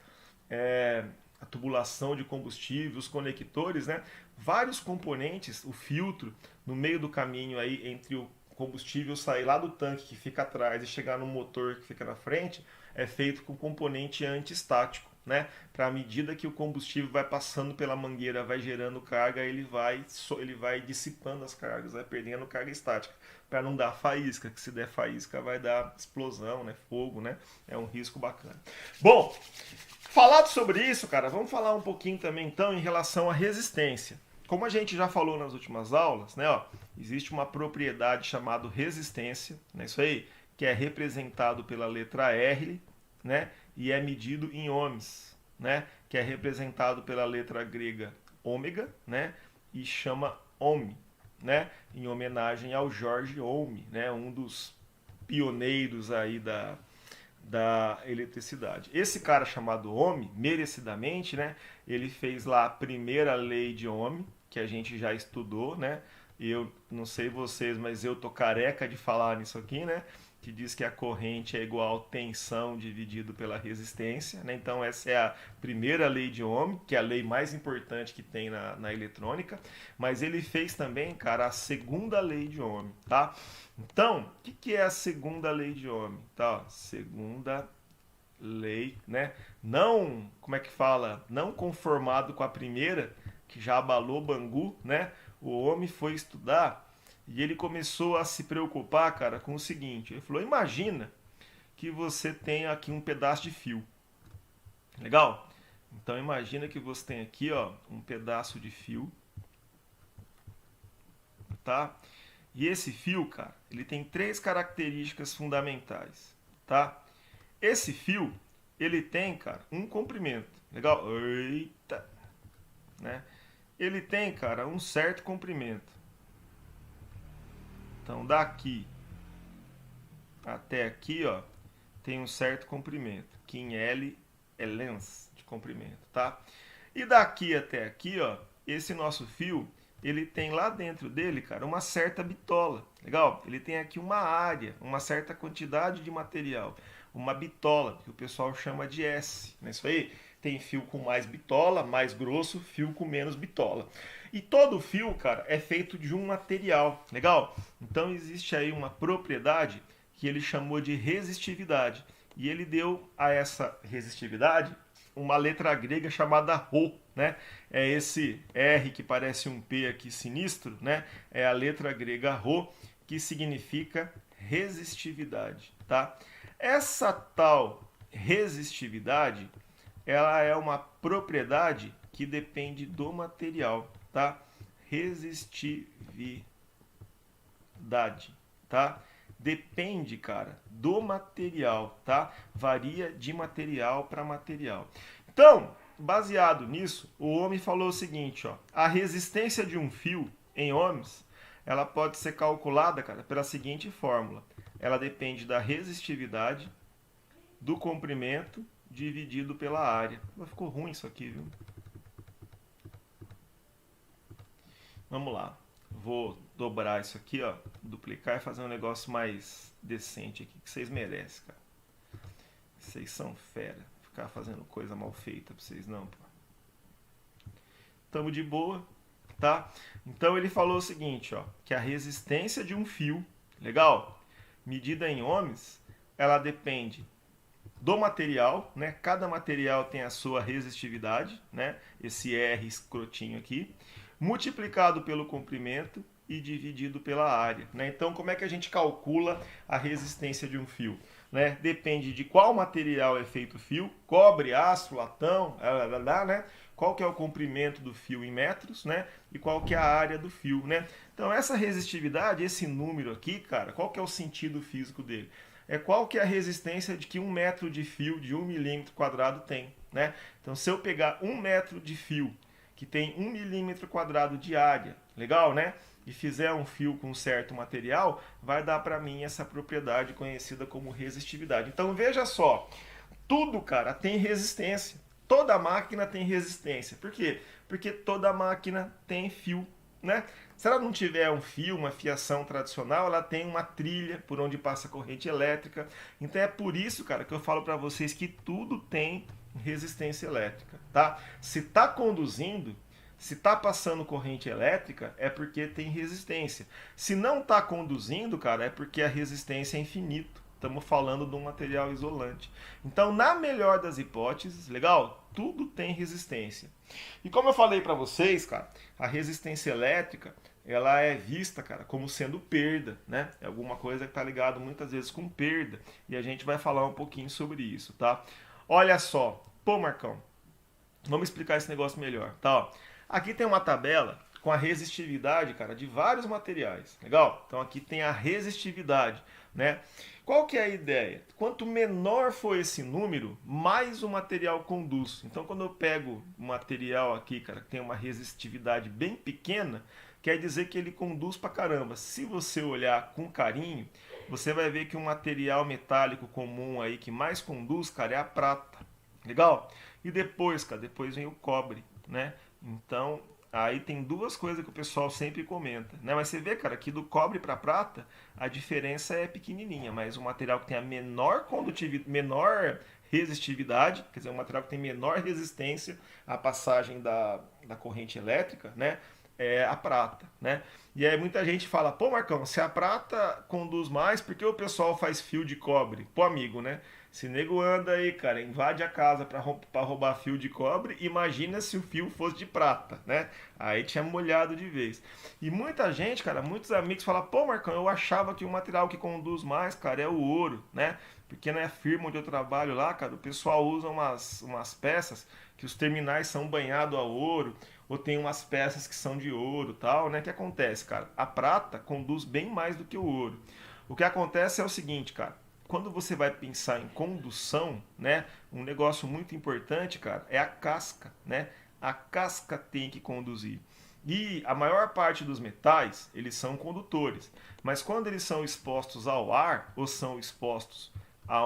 a tubulação de combustível, os conectores, né? Vários componentes, o filtro, no meio do caminho aí entre o combustível sair lá do tanque que fica atrás e chegar no motor que fica na frente, é feito com componente antiestático, né? Para a medida que o combustível vai passando pela mangueira, vai gerando carga, ele vai dissipando as cargas, vai perdendo carga estática, para não dar faísca, que se der faísca vai dar explosão, né? Fogo, né? É um risco bacana. Bom, falado sobre isso, cara, vamos falar um pouquinho também então em relação à resistência. Como a gente já falou nas últimas aulas, né, ó, existe uma propriedade chamada resistência, né, isso aí, que é representado pela letra R, né, e é medido em ohms, né, que é representado pela letra grega ômega, né, e chama ohm, né, em homenagem ao George Ohm, né, um dos pioneiros aí da eletricidade. Esse cara chamado Ohm, merecidamente, né, ele fez lá a primeira lei de Ohm, que a gente já estudou, né? E eu não sei vocês, mas eu tô careca de falar nisso aqui, né? Que diz que a corrente é igual a tensão dividido pela resistência, né? Então essa é a primeira lei de Ohm, que é a lei mais importante que tem na eletrônica. Mas ele fez também, cara, a segunda lei de Ohm, tá? Então, o que é a segunda lei de Ohm? Tá, segunda lei, né? Não, como é que fala? Não conformado com a primeira, que já abalou Bangu, né? O homem foi estudar e ele começou a se preocupar, cara, com o seguinte. Ele falou, imagina que você tem aqui um pedaço de fio. Legal? Então imagina que você tem aqui, ó, um pedaço de fio, tá? E esse fio, cara, ele tem 3 características fundamentais, tá? Esse fio, ele tem, cara, um comprimento. Legal? Eita! Né? Ele tem, cara, um certo comprimento. Então, daqui até aqui, ó, tem um certo comprimento, que em L é length de comprimento, tá? E daqui até aqui, ó, esse nosso fio, ele tem lá dentro dele, cara, uma certa bitola. Legal? Ele tem aqui uma área, uma certa quantidade de material, uma bitola, que o pessoal chama de S. Não é isso aí? Tem fio com mais bitola, mais grosso, fio com menos bitola. E todo fio, cara, é feito de um material, legal? Então existe aí uma propriedade que ele chamou de resistividade. E ele deu a essa resistividade uma letra grega chamada Rho, né? É esse R que parece um P aqui sinistro, né? É a letra grega Rho, que significa resistividade, tá? Essa tal resistividade, ela é uma propriedade que depende do material, tá? Resistividade, tá? Depende, cara, do material, tá? Varia de material para material. Então, baseado nisso, o homem falou o seguinte, ó, a resistência de um fio em ohms, ela pode ser calculada, cara, pela seguinte fórmula. Ela depende da resistividade, do comprimento, dividido pela área. Ficou ruim isso aqui, viu? Vamos lá. Vou dobrar isso aqui, ó, duplicar e fazer um negócio mais decente aqui, que vocês merecem, cara. Vocês são fera. Ficar fazendo coisa mal feita pra vocês não, pô. Tamo de boa, tá? Então ele falou o seguinte, ó, que a resistência de um fio, legal? Medida em ohms, ela depende do material, né? Cada material tem a sua resistividade, né? Esse R escrotinho aqui, multiplicado pelo comprimento e dividido pela área, né? Então, como é que a gente calcula a resistência de um fio? Né? Depende de qual material é feito o fio, cobre, aço, latão, né? Qual que é o comprimento do fio em metros, né? E qual que é a área do fio, né? Então, essa resistividade, esse número aqui, cara, qual que é o sentido físico dele? É qual que é a resistência de que 1 metro de fio de 1 milímetro quadrado tem, né? Então, se eu pegar 1 metro de fio que tem 1 milímetro quadrado de área, legal, né? E fizer um fio com certo material, vai dar para mim essa propriedade conhecida como resistividade. Então veja só, tudo, cara, tem resistência. Toda máquina tem resistência. Por quê? Porque toda máquina tem fio, né? Se ela não tiver um fio, uma fiação tradicional, ela tem uma trilha por onde passa corrente elétrica. Então é por isso, cara, que eu falo para vocês que tudo tem resistência elétrica, tá? Se está conduzindo, se está passando corrente elétrica, é porque tem resistência. Se não está conduzindo, cara, é porque a resistência é infinita. Estamos falando de um material isolante. Então, na melhor das hipóteses, legal? Tudo tem resistência. E como eu falei para vocês, cara, a resistência elétrica, ela é vista, cara, como sendo perda, né? É alguma coisa que está ligado muitas vezes com perda. E a gente vai falar um pouquinho sobre isso, tá? Olha só. Pô, Marcão, vamos explicar esse negócio melhor, tá? Ó, aqui tem uma tabela com a resistividade, cara, de vários materiais, legal? Então aqui tem a resistividade, né? Qual que é a ideia? Quanto menor for esse número, mais o material conduz. Então quando eu pego um material aqui, cara, que tem uma resistividade bem pequena, quer dizer que ele conduz pra caramba. Se você olhar com carinho, você vai ver que um material metálico comum aí que mais conduz, cara, é a prata. Legal? E depois, cara, depois vem o cobre, né? Então, aí tem duas coisas que o pessoal sempre comenta, né? Mas você vê, cara, que do cobre para prata, a diferença é pequenininha, mas o material que tem a menor condutividade, menor resistividade, quer dizer, um material que tem menor resistência à passagem da corrente elétrica, né? É a prata, né? E aí muita gente fala, pô, Marcão, se a prata conduz mais, por que o pessoal faz fio de cobre? Pô, amigo, né? Se nego anda aí, cara, invade a casa para roubar fio de cobre, imagina se o fio fosse de prata, né? Aí tinha molhado de vez. E muita gente, cara, muitos amigos falam, pô, Marcão, eu achava que o material que conduz mais, cara, é o ouro, né? Porque na firma onde eu trabalho lá, cara, o pessoal usa umas peças que os terminais são banhados a ouro, ou tem umas peças que são de ouro e tal, né? O que acontece, cara? A prata conduz bem mais do que o ouro. O que acontece é o seguinte, cara. Quando você vai pensar em condução, né, um negócio muito importante, cara, é a casca, né? A casca tem que conduzir. E a maior parte dos metais, eles são condutores. Mas quando eles são expostos ao ar, ou são expostos a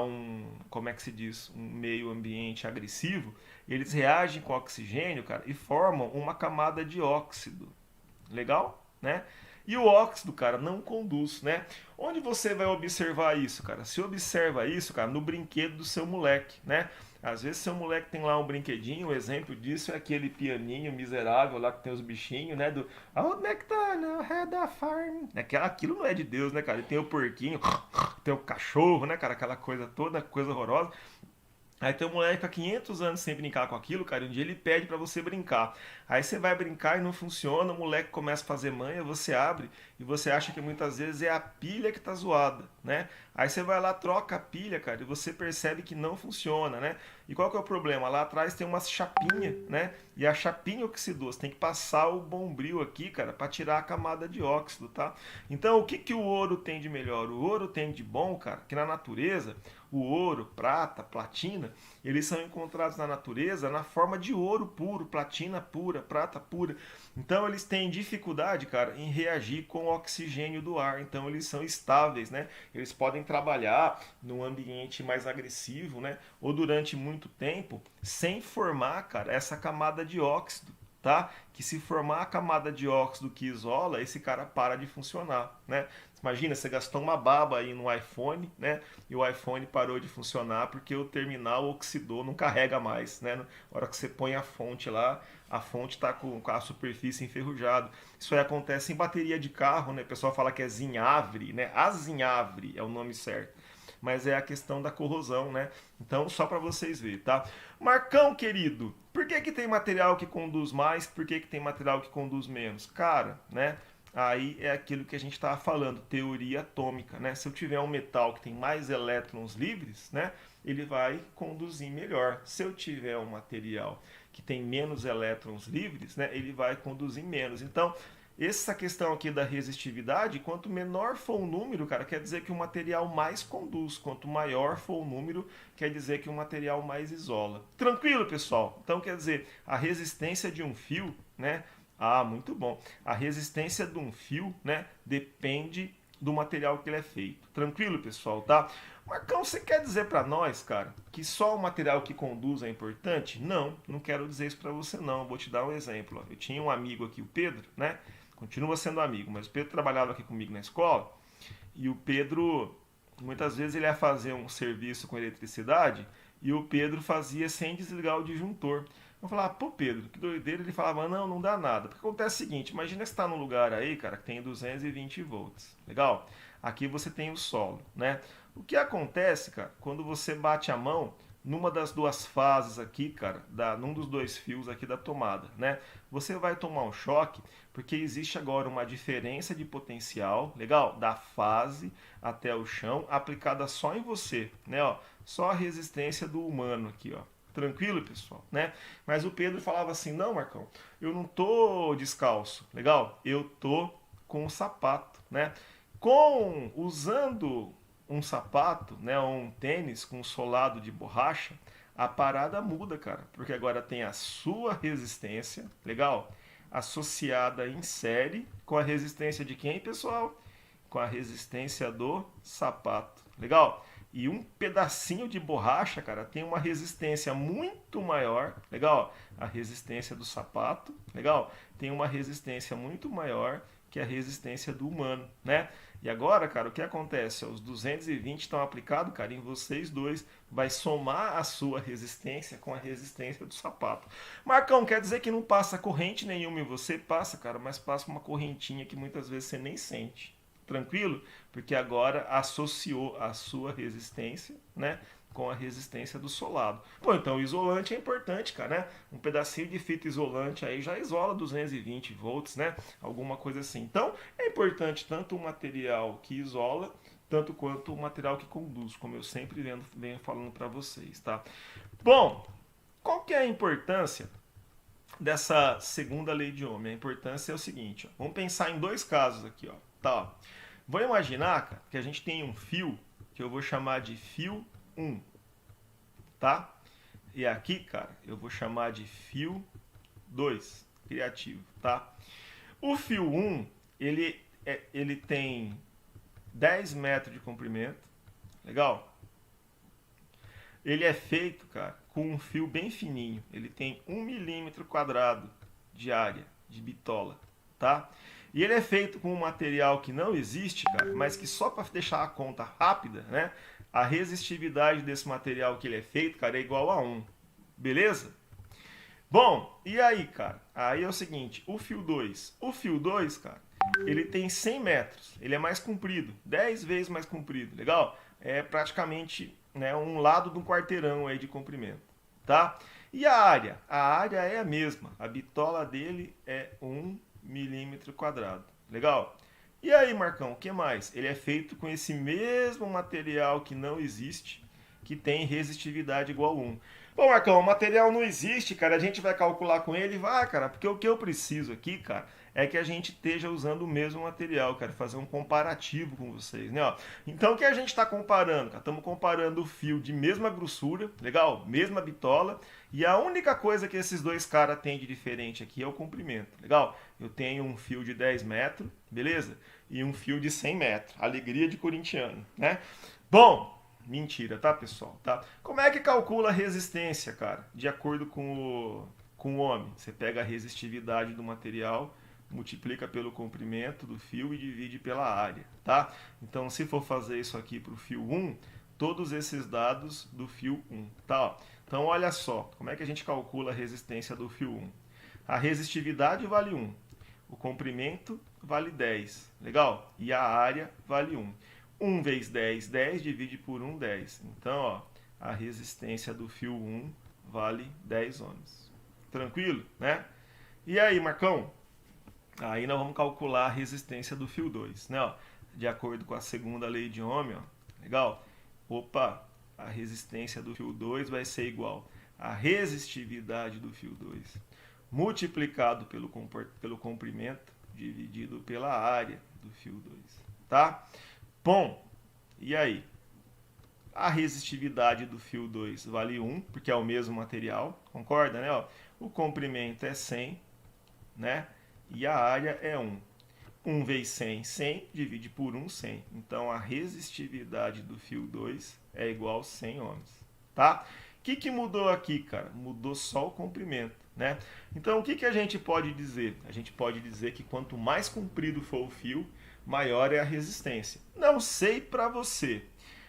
como é que se diz, um meio ambiente agressivo, eles reagem com oxigênio, cara, e formam uma camada de óxido. Legal? Né? E o óxido, cara, não conduz, né? Onde você vai observar isso, cara? Se observa isso, cara, no brinquedo do seu moleque, né? Às vezes seu moleque tem lá um brinquedinho, o exemplo disso é aquele pianinho miserável lá que tem os bichinhos, né? Onde é que tá? No Head da Farm. Aquilo não é de Deus, né, cara? Ele tem o porquinho, tem o cachorro, né, cara? Aquela coisa toda, coisa horrorosa. Aí tem um moleque que fica 500 anos sem brincar com aquilo, cara, e um dia ele pede pra você brincar. Aí você vai brincar e não funciona, o moleque começa a fazer manha, você abre e você acha que muitas vezes é a pilha que tá zoada, né? Aí você vai lá, troca a pilha, cara, e você percebe que não funciona, né? E qual que é o problema? Lá atrás tem uma chapinha, né? E a chapinha oxidou, você tem que passar o bombril aqui, cara, pra tirar a camada de óxido, tá? Então, o que que o ouro tem de melhor? O ouro tem de bom, cara, que na natureza, o ouro, prata, platina, eles são encontrados na natureza na forma de ouro puro, platina pura, prata pura. Então eles têm dificuldade, cara, em reagir com o oxigênio do ar. Então eles são estáveis, né? Eles podem trabalhar num ambiente mais agressivo, né? Ou durante muito tempo sem formar, cara, essa camada de óxido, tá? Que se formar a camada de óxido que isola, esse cara para de funcionar, né? Imagina, você gastou uma baba aí no iPhone, né? E o iPhone parou de funcionar porque o terminal oxidou, não carrega mais, né? Na hora que você põe a fonte lá, a fonte está com a superfície enferrujada. Isso aí acontece em bateria de carro, né? O pessoal fala que é zinhavre, né? Azinhavre é o nome certo. Mas é a questão da corrosão, né? Então, só para vocês verem, tá? Marcão, querido, por que que tem material que conduz mais, por que que tem material que conduz menos? Cara, né? Aí é aquilo que a gente estava falando, teoria atômica, né? Se eu tiver um metal que tem mais elétrons livres, né? Ele vai conduzir melhor. Se eu tiver um material que tem menos elétrons livres, né? Ele vai conduzir menos. Então, essa questão aqui da resistividade, quanto menor for o número, cara, quer dizer que o material mais conduz. Quanto maior for o número, quer dizer que o material mais isola. Tranquilo, pessoal? Então, quer dizer, a resistência de um fio, né? Ah, muito bom. A resistência de um fio, né, depende do material que ele é feito. Tranquilo, pessoal, tá? Marcão, você quer dizer para nós, cara, que só o material que conduz é importante? Não, não quero dizer isso para você não. Vou te dar um exemplo. Eu tinha um amigo aqui, o Pedro, né? Continua sendo amigo, mas o Pedro trabalhava aqui comigo na escola e o Pedro, muitas vezes ele ia fazer um serviço com eletricidade e o Pedro fazia sem desligar o disjuntor. Eu falava, pô Pedro, que doideira. Ele falava, não, não dá nada. Porque acontece o seguinte, imagina que você está num lugar aí, cara, que tem 220 volts. Legal? Aqui você tem o solo, né? O que acontece, cara, quando você bate a mão numa das duas fases aqui, cara, num dos dois fios aqui da tomada, né? Você vai tomar um choque, porque existe agora uma diferença de potencial, legal? Da fase até o chão, aplicada só em você, né? Ó, só a resistência do humano aqui, ó. Tranquilo, pessoal, né? Mas o Pedro falava assim, não, Marcão, eu não tô descalço, legal? Eu tô com um sapato, né? Usando um sapato, né, ou um tênis com solado de borracha, a parada muda, cara, porque agora tem a sua resistência, legal? Associada em série com a resistência de quem, pessoal? Com a resistência do sapato, legal? E um pedacinho de borracha, cara, tem uma resistência muito maior, legal? A resistência do sapato, legal? Tem uma resistência muito maior que a resistência do humano, né? E agora, cara, o que acontece? Os 220 estão aplicados, cara, em vocês dois, vai somar a sua resistência com a resistência do sapato. Marcão, quer dizer que não passa corrente nenhuma em você? Passa, cara, mas passa uma correntinha que muitas vezes você nem sente. Tranquilo? Porque agora associou a sua resistência, né, com a resistência do solado. Pô, então o isolante é importante, cara, né? Um pedacinho de fita isolante aí já isola 220 volts, né? Alguma coisa assim. Então, é importante tanto o material que isola, tanto quanto o material que conduz, como eu sempre venho falando para vocês, tá? Bom, qual que é a importância dessa segunda lei de Ohm? A importância é o seguinte, ó. Vamos pensar em dois casos aqui, ó. Tá, ó. Vou imaginar, cara, que a gente tem um fio que eu vou chamar de fio 1, tá? E aqui, cara, eu vou chamar de fio 2, criativo, tá? O fio 1, ele tem 10 metros de comprimento, legal? Ele é feito, cara, com um fio bem fininho, ele tem 1 milímetro quadrado de área, de bitola, tá? E ele é feito com um material que não existe, cara, mas que só para deixar a conta rápida, né? A resistividade desse material que ele é feito, cara, é igual a 1. Beleza? Bom, e aí, cara? Aí é o seguinte, o fio 2. O fio 2, cara, ele tem 100 metros. Ele é mais comprido, 10 vezes mais comprido. Legal? É praticamente, né, um lado de um quarteirão aí de comprimento, tá? E a área? A área é a mesma. A bitola dele é 1 milímetro quadrado. Legal? E aí, Marcão, o que mais? Ele é feito com esse mesmo material que não existe, que tem resistividade igual a 1. Pô, Marcão, o material não existe, cara. A gente vai calcular com ele? Vai, cara, porque o que eu preciso aqui, cara, é que a gente esteja usando o mesmo material, cara, fazer um comparativo com vocês, né? Ó. Então, o que a gente está comparando, cara? Estamos comparando o fio de mesma grossura, legal? Mesma bitola, e a única coisa que esses dois caras têm de diferente aqui é o comprimento, legal? Eu tenho um fio de 10 metros, beleza? E um fio de 100 metros. Alegria de corintiano, né? Bom, mentira, tá, pessoal? Tá? Como é que calcula a resistência, cara? De acordo com o homem. Você pega a resistividade do material, multiplica pelo comprimento do fio e divide pela área, tá? Então, se for fazer isso aqui para o fio 1, todos esses dados do fio 1, tá? Então, olha só, como é que a gente calcula a resistência do fio 1? A resistividade vale 1, o comprimento vale 10, legal? E a área vale 1. 1 vezes 10, 10, divide por 1, 10. Então, ó, a resistência do fio 1 vale 10 ohms. Tranquilo, né? E aí, Marcão? Aí nós vamos calcular a resistência do fio 2, né? Ó, de acordo com a segunda lei de Ohm, ó, legal? Opa, a resistência do fio 2 vai ser igual a resistividade do fio 2 multiplicado pelo comprimento dividido pela área do fio 2, tá? Bom, e aí? A resistividade do fio 2 vale 1, porque é o mesmo material, concorda, né? Ó, o comprimento é 100, né? E a área é 1. 1 vezes 100, 100, divide por 1, 100. Então, a resistividade do fio 2 é igual a 100 ohms, tá? O que mudou aqui, cara? Mudou só o comprimento, né? Então, o que a gente pode dizer? A gente pode dizer que quanto mais comprido for o fio, maior é a resistência. Não sei para você,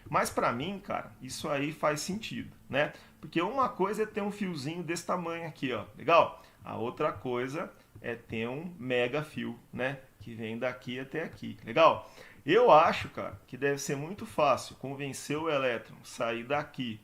mas para mim, cara, isso aí faz sentido, né? Porque uma coisa é ter um fiozinho desse tamanho aqui, ó, legal? A outra coisa é ter um mega fio, né? Que vem daqui até aqui, legal? Eu acho, cara, que deve ser muito fácil convencer o elétron a sair daqui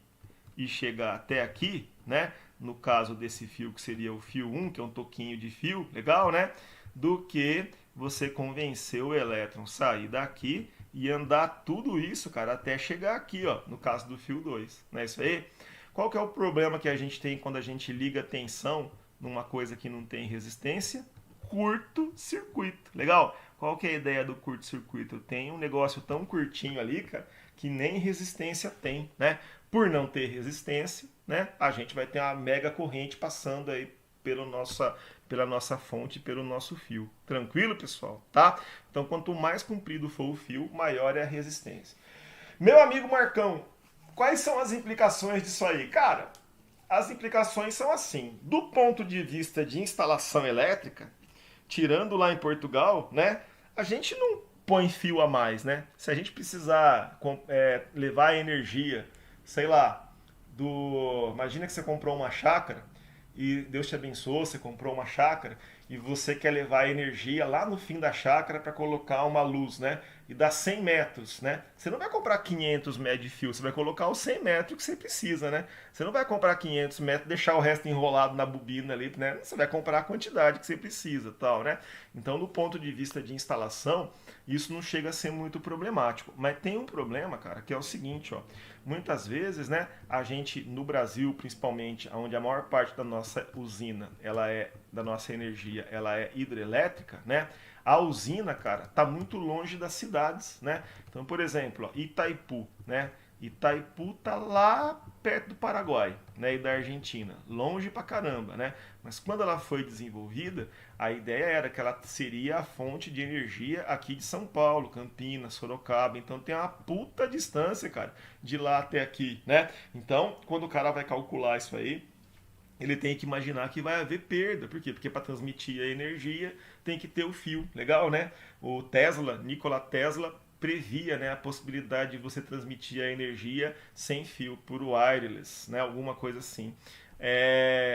e chegar até aqui, né? No caso desse fio que seria o fio 1, que é um toquinho de fio, legal, né? Do que você convencer o elétron a sair daqui e andar tudo isso, cara, até chegar aqui, ó, no caso do fio 2, não é isso aí? Qual que é o problema que a gente tem quando a gente liga tensão numa coisa que não tem resistência? Curto-circuito, legal? Qual que é a ideia do curto-circuito? Eu tenho um negócio tão curtinho ali, cara, que nem resistência tem, né? Por não ter resistência, né, a gente vai ter uma mega corrente passando aí pela nossa fonte, pelo nosso fio. Tranquilo, pessoal? Tá? Então, quanto mais comprido for o fio, maior é a resistência. Meu amigo Marcão, quais são as implicações disso aí? Cara, as implicações são assim. Do ponto de vista de instalação elétrica, tirando lá em Portugal, né, a gente não põe fio a mais, né? Se a gente precisar levar energia, sei lá, imagina que você comprou uma chácara e Deus te abençoou, você comprou uma chácara e você quer levar energia lá no fim da chácara para colocar uma luz, né? E dá 100 metros, né? Você não vai comprar 500 metros de fio, você vai colocar os 100 metros que você precisa, né? Você não vai comprar 500 metros, deixar o resto enrolado na bobina ali, né? Você vai comprar a quantidade que você precisa, tal, né? Então, do ponto de vista de instalação, isso não chega a ser muito problemático. Mas tem um problema, cara, que é o seguinte, ó. Muitas vezes, né, a gente, no Brasil, principalmente, onde a maior parte da nossa usina, da nossa energia, ela é hidrelétrica, né? A usina, cara, tá muito longe das cidades, né? Então, por exemplo, ó, Itaipu, né? Itaipu tá lá perto do Paraguai, né, e da Argentina, longe pra caramba, né? Mas quando ela foi desenvolvida, a ideia era que ela seria a fonte de energia aqui de São Paulo, Campinas, Sorocaba. Então tem uma puta distância, cara, de lá até aqui, né? Então, quando o cara vai calcular isso aí, ele tem que imaginar que vai haver perda. Por quê? Porque para transmitir a energia tem que ter o fio. Legal, né? O Nikola Tesla, previa, né, a possibilidade de você transmitir a energia sem fio, por wireless, né? Alguma coisa assim.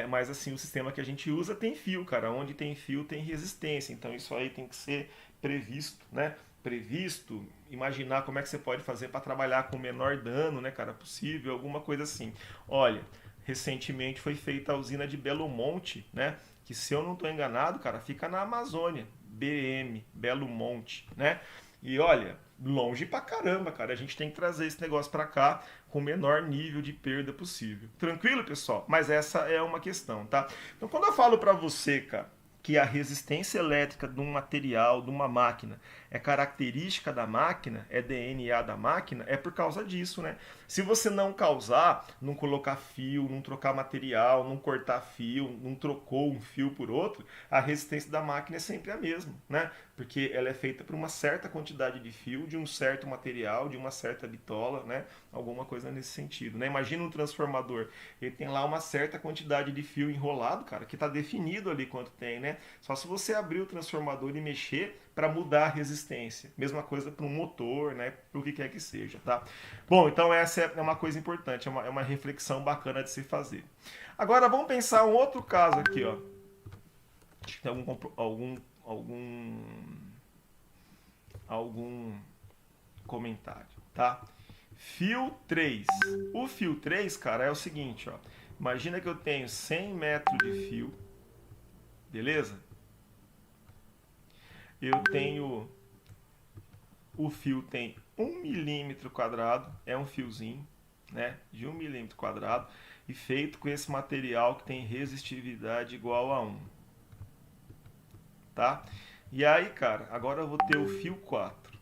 Mas assim, o sistema que a gente usa tem fio, cara. Onde tem fio tem resistência. Então isso aí tem que ser previsto, né? Previsto, imaginar como é que você pode fazer para trabalhar com o menor dano, né, cara, possível, alguma coisa assim. Olha, recentemente foi feita a usina de Belo Monte, né? Que, se eu não estou enganado, cara, fica na Amazônia. BM, Belo Monte, né? E olha, longe pra caramba, cara. A gente tem que trazer esse negócio pra cá com o menor nível de perda possível. Tranquilo, pessoal? Mas essa é uma questão, tá? Então, quando eu falo pra você, cara, que a resistência elétrica de um material, de uma máquina, é característica da máquina, é DNA da máquina, é por causa disso, né? Se você não causar, não colocar fio, não trocar material, não cortar fio, não trocou um fio por outro, a resistência da máquina é sempre a mesma, né? Porque ela é feita por uma certa quantidade de fio, de um certo material, de uma certa bitola, né? Alguma coisa nesse sentido, né? Imagina um transformador, ele tem lá uma certa quantidade de fio enrolado, cara, que está definido ali quanto tem, né? Só se você abrir o transformador e mexer para mudar a resistência. Mesma coisa para um motor, né? Para o que quer que seja, tá? Bom, então essa é uma coisa importante, é uma reflexão bacana de se fazer. Agora vamos pensar um outro caso aqui, ó. Acho que tem algum comentário, tá? Fio 3. O fio 3, cara, é o seguinte, ó. Imagina que eu tenho 100 metros de fio, beleza? Eu tenho... O fio tem 1 milímetro quadrado, é um fiozinho, né? De 1 milímetro quadrado e feito com esse material que tem resistividade igual a 1. Tá? E aí, cara, agora eu vou ter o fio 4.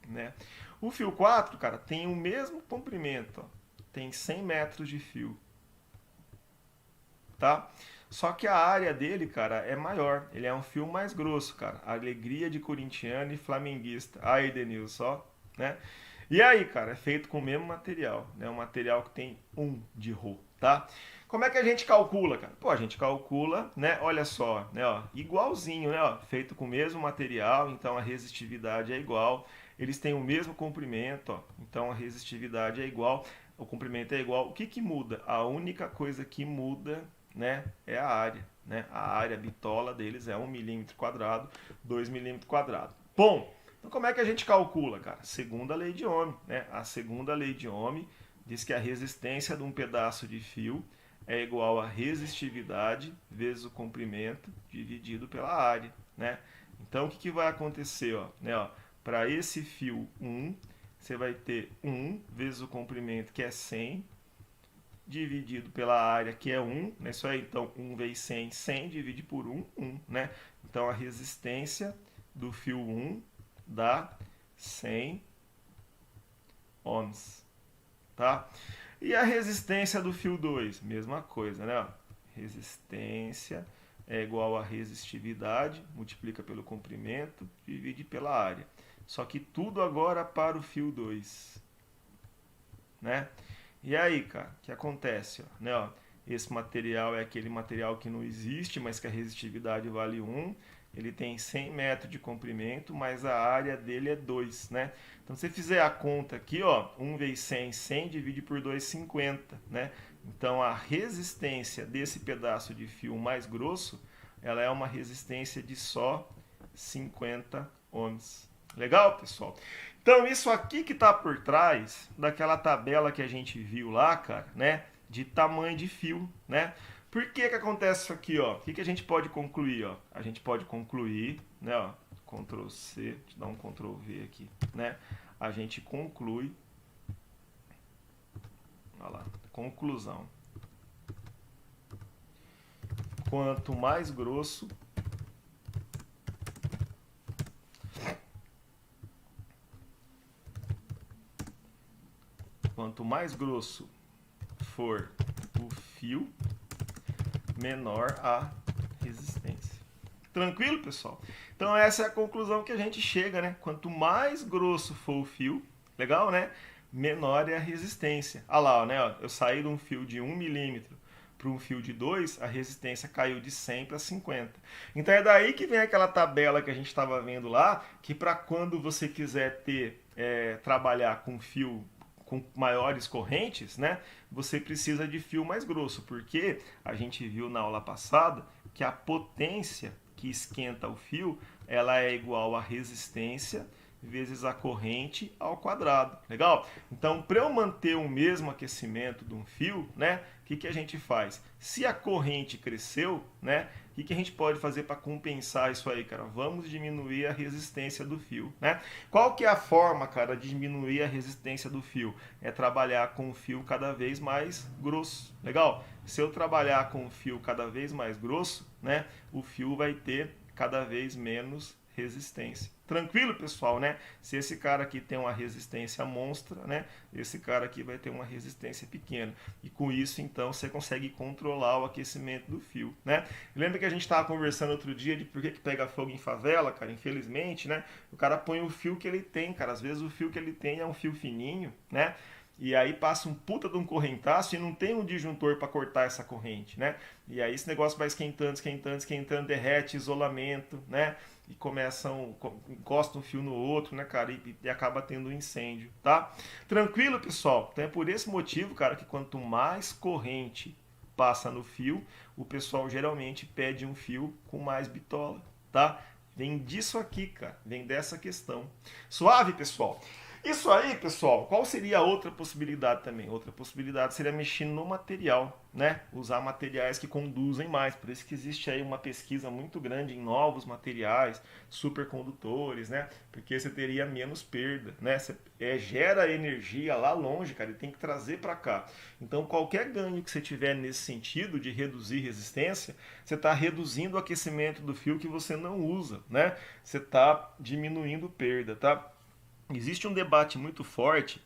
Né? O fio 4, cara, tem o mesmo comprimento, ó. Tem 100 metros de fio. Tá? Só que a área dele, cara, é maior. Ele é um fio mais grosso, cara. Alegria de corintiano e flamenguista. Aí, Denilson, ó, né? E aí, cara, é feito com o mesmo material, né? Um material que tem 1 de Rho, tá? Como é que a gente calcula, cara? Pô, a gente calcula, né? Olha só, né? Ó, igualzinho, né? Ó, feito com o mesmo material, então a resistividade é igual. Eles têm o mesmo comprimento, ó, então a resistividade é igual. O comprimento é igual. O que que muda? A única coisa que muda, né, é a área, né? A área bitola deles é 1 milímetro quadrado, 2 milímetros quadrado. Bom, então como é que a gente calcula, cara? Segunda lei de Ohm, né? A segunda lei de Ohm diz que a resistência de um pedaço de fio é igual a resistividade vezes o comprimento dividido pela área, né? Então o que que vai acontecer, ó, né, ó? Para esse fio 1, você vai ter 1 vezes o comprimento, que é 100, dividido pela área, que é 1, né? Isso aí, então, 1 vezes 100, 100 divide por 1, 1, né? Então, a resistência do fio 1 dá 100 ohms, tá? E a resistência do fio 2? Mesma coisa, né? Resistência é igual a resistividade, multiplica pelo comprimento, divide pela área. Só que tudo agora para o fio 2, né? E aí, cara, o que acontece? Ó, né, ó, esse material é aquele material que não existe, mas que a resistividade vale 1. Ele tem 100 metros de comprimento, mas a área dele é 2, né? Então, se você fizer a conta aqui, ó, 1 vezes 100, 100 divide por 2, 50, né? Então, a resistência desse pedaço de fio mais grosso, ela é uma resistência de só 50 ohms. Legal, pessoal? Então, isso aqui que está por trás daquela tabela que a gente viu lá, cara, né? De tamanho de fio, né? Por que que acontece isso aqui, ó? O que que a gente pode concluir, ó? A gente pode concluir, né, ó, Ctrl C, deixa eu dar um Ctrl V aqui, né? A gente conclui, olha lá, conclusão. Quanto mais grosso, for o fio, menor a resistência. Tranquilo, pessoal? Então essa é a conclusão que a gente chega, né? Quanto mais grosso for o fio, legal, né? Menor é a resistência. Olha lá, ó, né? Eu saí de um fio de 1 milímetro para um fio de 2, a resistência caiu de 100 para 50. Então é daí que vem aquela tabela que a gente estava vendo lá, que para quando você quiser trabalhar com fio com maiores correntes, né, você precisa de fio mais grosso, porque a gente viu na aula passada que a potência que esquenta o fio, ela é igual a resistência vezes a corrente ao quadrado. Legal? Então, para eu manter o mesmo aquecimento de um fio, né, que a gente faz? Se a corrente cresceu, né? O que a gente pode fazer para compensar isso aí, cara? Vamos diminuir a resistência do fio, né? Qual que é a forma, cara, de diminuir a resistência do fio? É trabalhar com o fio cada vez mais grosso, legal? Se eu trabalhar com o fio cada vez mais grosso, né? O fio vai ter cada vez menos resistência. Tranquilo, pessoal, né? Se esse cara aqui tem uma resistência monstra, né? Esse cara aqui vai ter uma resistência pequena. E com isso, então, você consegue controlar o aquecimento do fio, né? Lembra que a gente estava conversando outro dia de por que pega fogo em favela, cara? Infelizmente, né? O cara põe o fio que ele tem, cara. Às vezes o fio que ele tem é um fio fininho, né? E aí passa um puta de um correntaço e não tem um disjuntor para cortar essa corrente, né? E aí esse negócio vai esquentando, esquentando, esquentando, derrete, isolamento, né? E encostam um fio no outro, né, cara? E acaba tendo um incêndio, tá? Tranquilo, pessoal? Então é por esse motivo, cara, que quanto mais corrente passa no fio, o pessoal geralmente pede um fio com mais bitola, tá? Vem disso aqui, cara. Vem dessa questão. Suave, pessoal? Isso aí, pessoal, qual seria a outra possibilidade também? Outra possibilidade seria mexer no material, né? Usar materiais que conduzem mais. Por isso que existe aí uma pesquisa muito grande em novos materiais, supercondutores, né? Porque você teria menos perda, né? Você gera energia lá longe, cara, e tem que trazer para cá. Então, qualquer ganho que você tiver nesse sentido de reduzir resistência, você está reduzindo o aquecimento do fio que você não usa, né? Você está diminuindo perda, tá? Existe um debate muito forte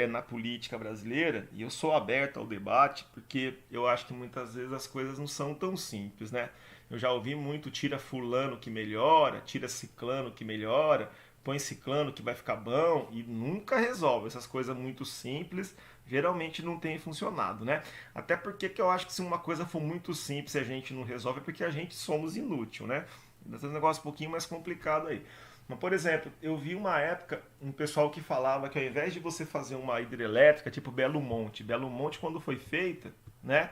na política brasileira, e eu sou aberto ao debate, porque eu acho que muitas vezes as coisas não são tão simples, né? Eu já ouvi muito, tira fulano que melhora, tira ciclano que melhora, põe ciclano que vai ficar bom, e nunca resolve. Essas coisas muito simples geralmente não tem funcionado, né? Até porque que eu acho que se uma coisa for muito simples e a gente não resolve, é porque a gente somos inútil, né? Esse é um negócio um pouquinho mais complicado aí. Mas, por exemplo, eu vi uma época um pessoal que falava que ao invés de você fazer uma hidrelétrica tipo Belo Monte quando foi feita, né,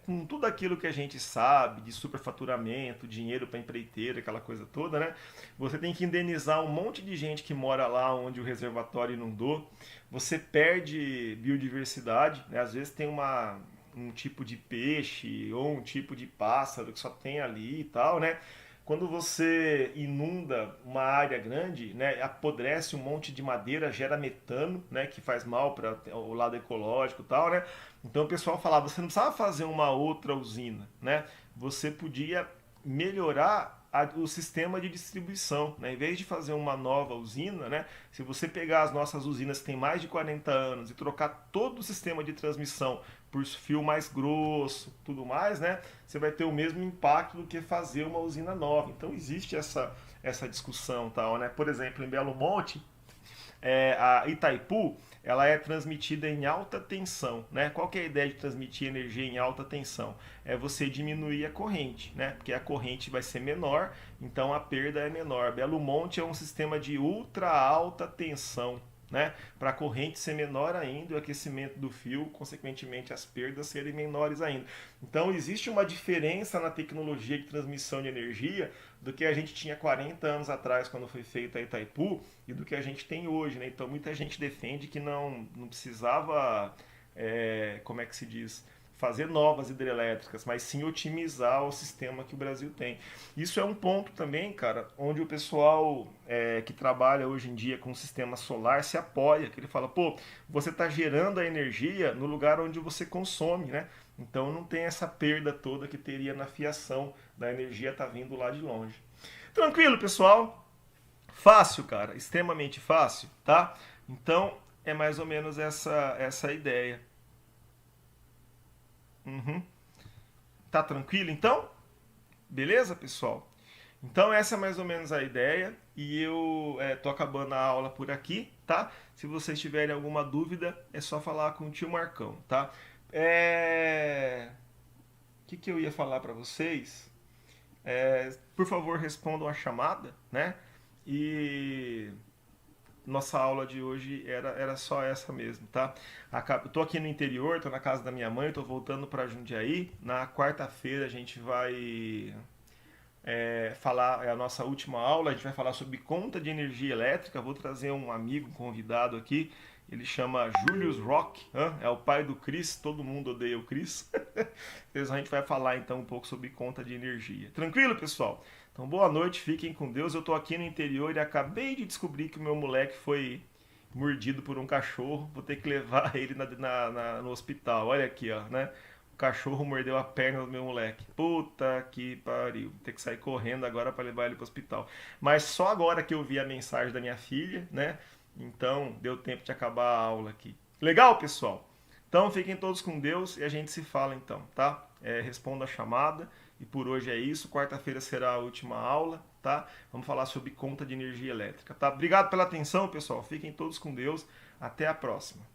com tudo aquilo que a gente sabe de superfaturamento, dinheiro para empreiteira, aquela coisa toda, né, você tem que indenizar um monte de gente que mora lá onde o reservatório inundou, você perde biodiversidade, né, às vezes tem um tipo de peixe ou um tipo de pássaro que só tem ali e tal, né? Quando você inunda uma área grande, né, apodrece um monte de madeira, gera metano, né, que faz mal para o lado ecológico e tal, né? Então o pessoal falava, você não precisava fazer uma outra usina, né? Você podia melhorar o sistema de distribuição, né? Em vez de fazer uma nova usina, né? Se você pegar as nossas usinas que têm mais de 40 anos e trocar todo o sistema de transmissão por fio mais grosso, tudo mais, né? Você vai ter o mesmo impacto do que fazer uma usina nova. Então existe essa discussão, tal, né? Por exemplo, em Belo Monte, a Itaipu, ela é transmitida em alta tensão, né? Qual que é a ideia de transmitir energia em alta tensão? É você diminuir a corrente, né? Porque a corrente vai ser menor, então a perda é menor. Belo Monte é um sistema de ultra alta tensão, né? Para a corrente ser menor ainda, o aquecimento do fio, consequentemente as perdas serem menores ainda. Então existe uma diferença na tecnologia de transmissão de energia do que a gente tinha 40 anos atrás quando foi feita a Itaipu e do que a gente tem hoje, né? Então muita gente defende que não precisava, como é que se diz, fazer novas hidrelétricas, mas sim otimizar o sistema que o Brasil tem. Isso é um ponto também, cara, onde o pessoal que trabalha hoje em dia com o sistema solar se apoia, que ele fala, pô, você está gerando a energia no lugar onde você consome, né? Então não tem essa perda toda que teria na fiação da energia tá vindo lá de longe. Tranquilo, pessoal? Fácil, cara, extremamente fácil, tá? Então é mais ou menos essa ideia. Uhum. Tá tranquilo então? Beleza, pessoal? Então essa é mais ou menos a ideia e eu tô acabando a aula por aqui, tá? Se vocês tiverem alguma dúvida é só falar com o tio Marcão, tá? O que eu ia falar para vocês? Por favor, respondam a chamada, né? E nossa aula de hoje era só essa mesmo, tá? Eu tô aqui no interior, tô na casa da minha mãe, tô voltando para Jundiaí. Na quarta-feira a gente vai falar, é a nossa última aula, a gente vai falar sobre conta de energia elétrica. Vou trazer um amigo convidado aqui Ele chama Julius Rock, é o pai do Chris, todo mundo odeia o Chris. A gente vai falar então um pouco sobre conta de energia. Tranquilo, pessoal? Então boa noite, fiquem com Deus. Eu tô aqui no interior e acabei de descobrir que o meu moleque foi mordido por um cachorro. Vou ter que levar ele no hospital. Olha aqui, ó, né? O cachorro mordeu a perna do meu moleque. Puta que pariu. Vou ter que sair correndo agora para levar ele pro hospital. Mas só agora que eu vi a mensagem da minha filha, né? Então, deu tempo de acabar a aula aqui. Legal, pessoal? Então, fiquem todos com Deus e a gente se fala então, tá? Responda a chamada. E por hoje é isso. Quarta-feira será a última aula, tá? Vamos falar sobre conta de energia elétrica, tá? Obrigado pela atenção, pessoal. Fiquem todos com Deus. Até a próxima.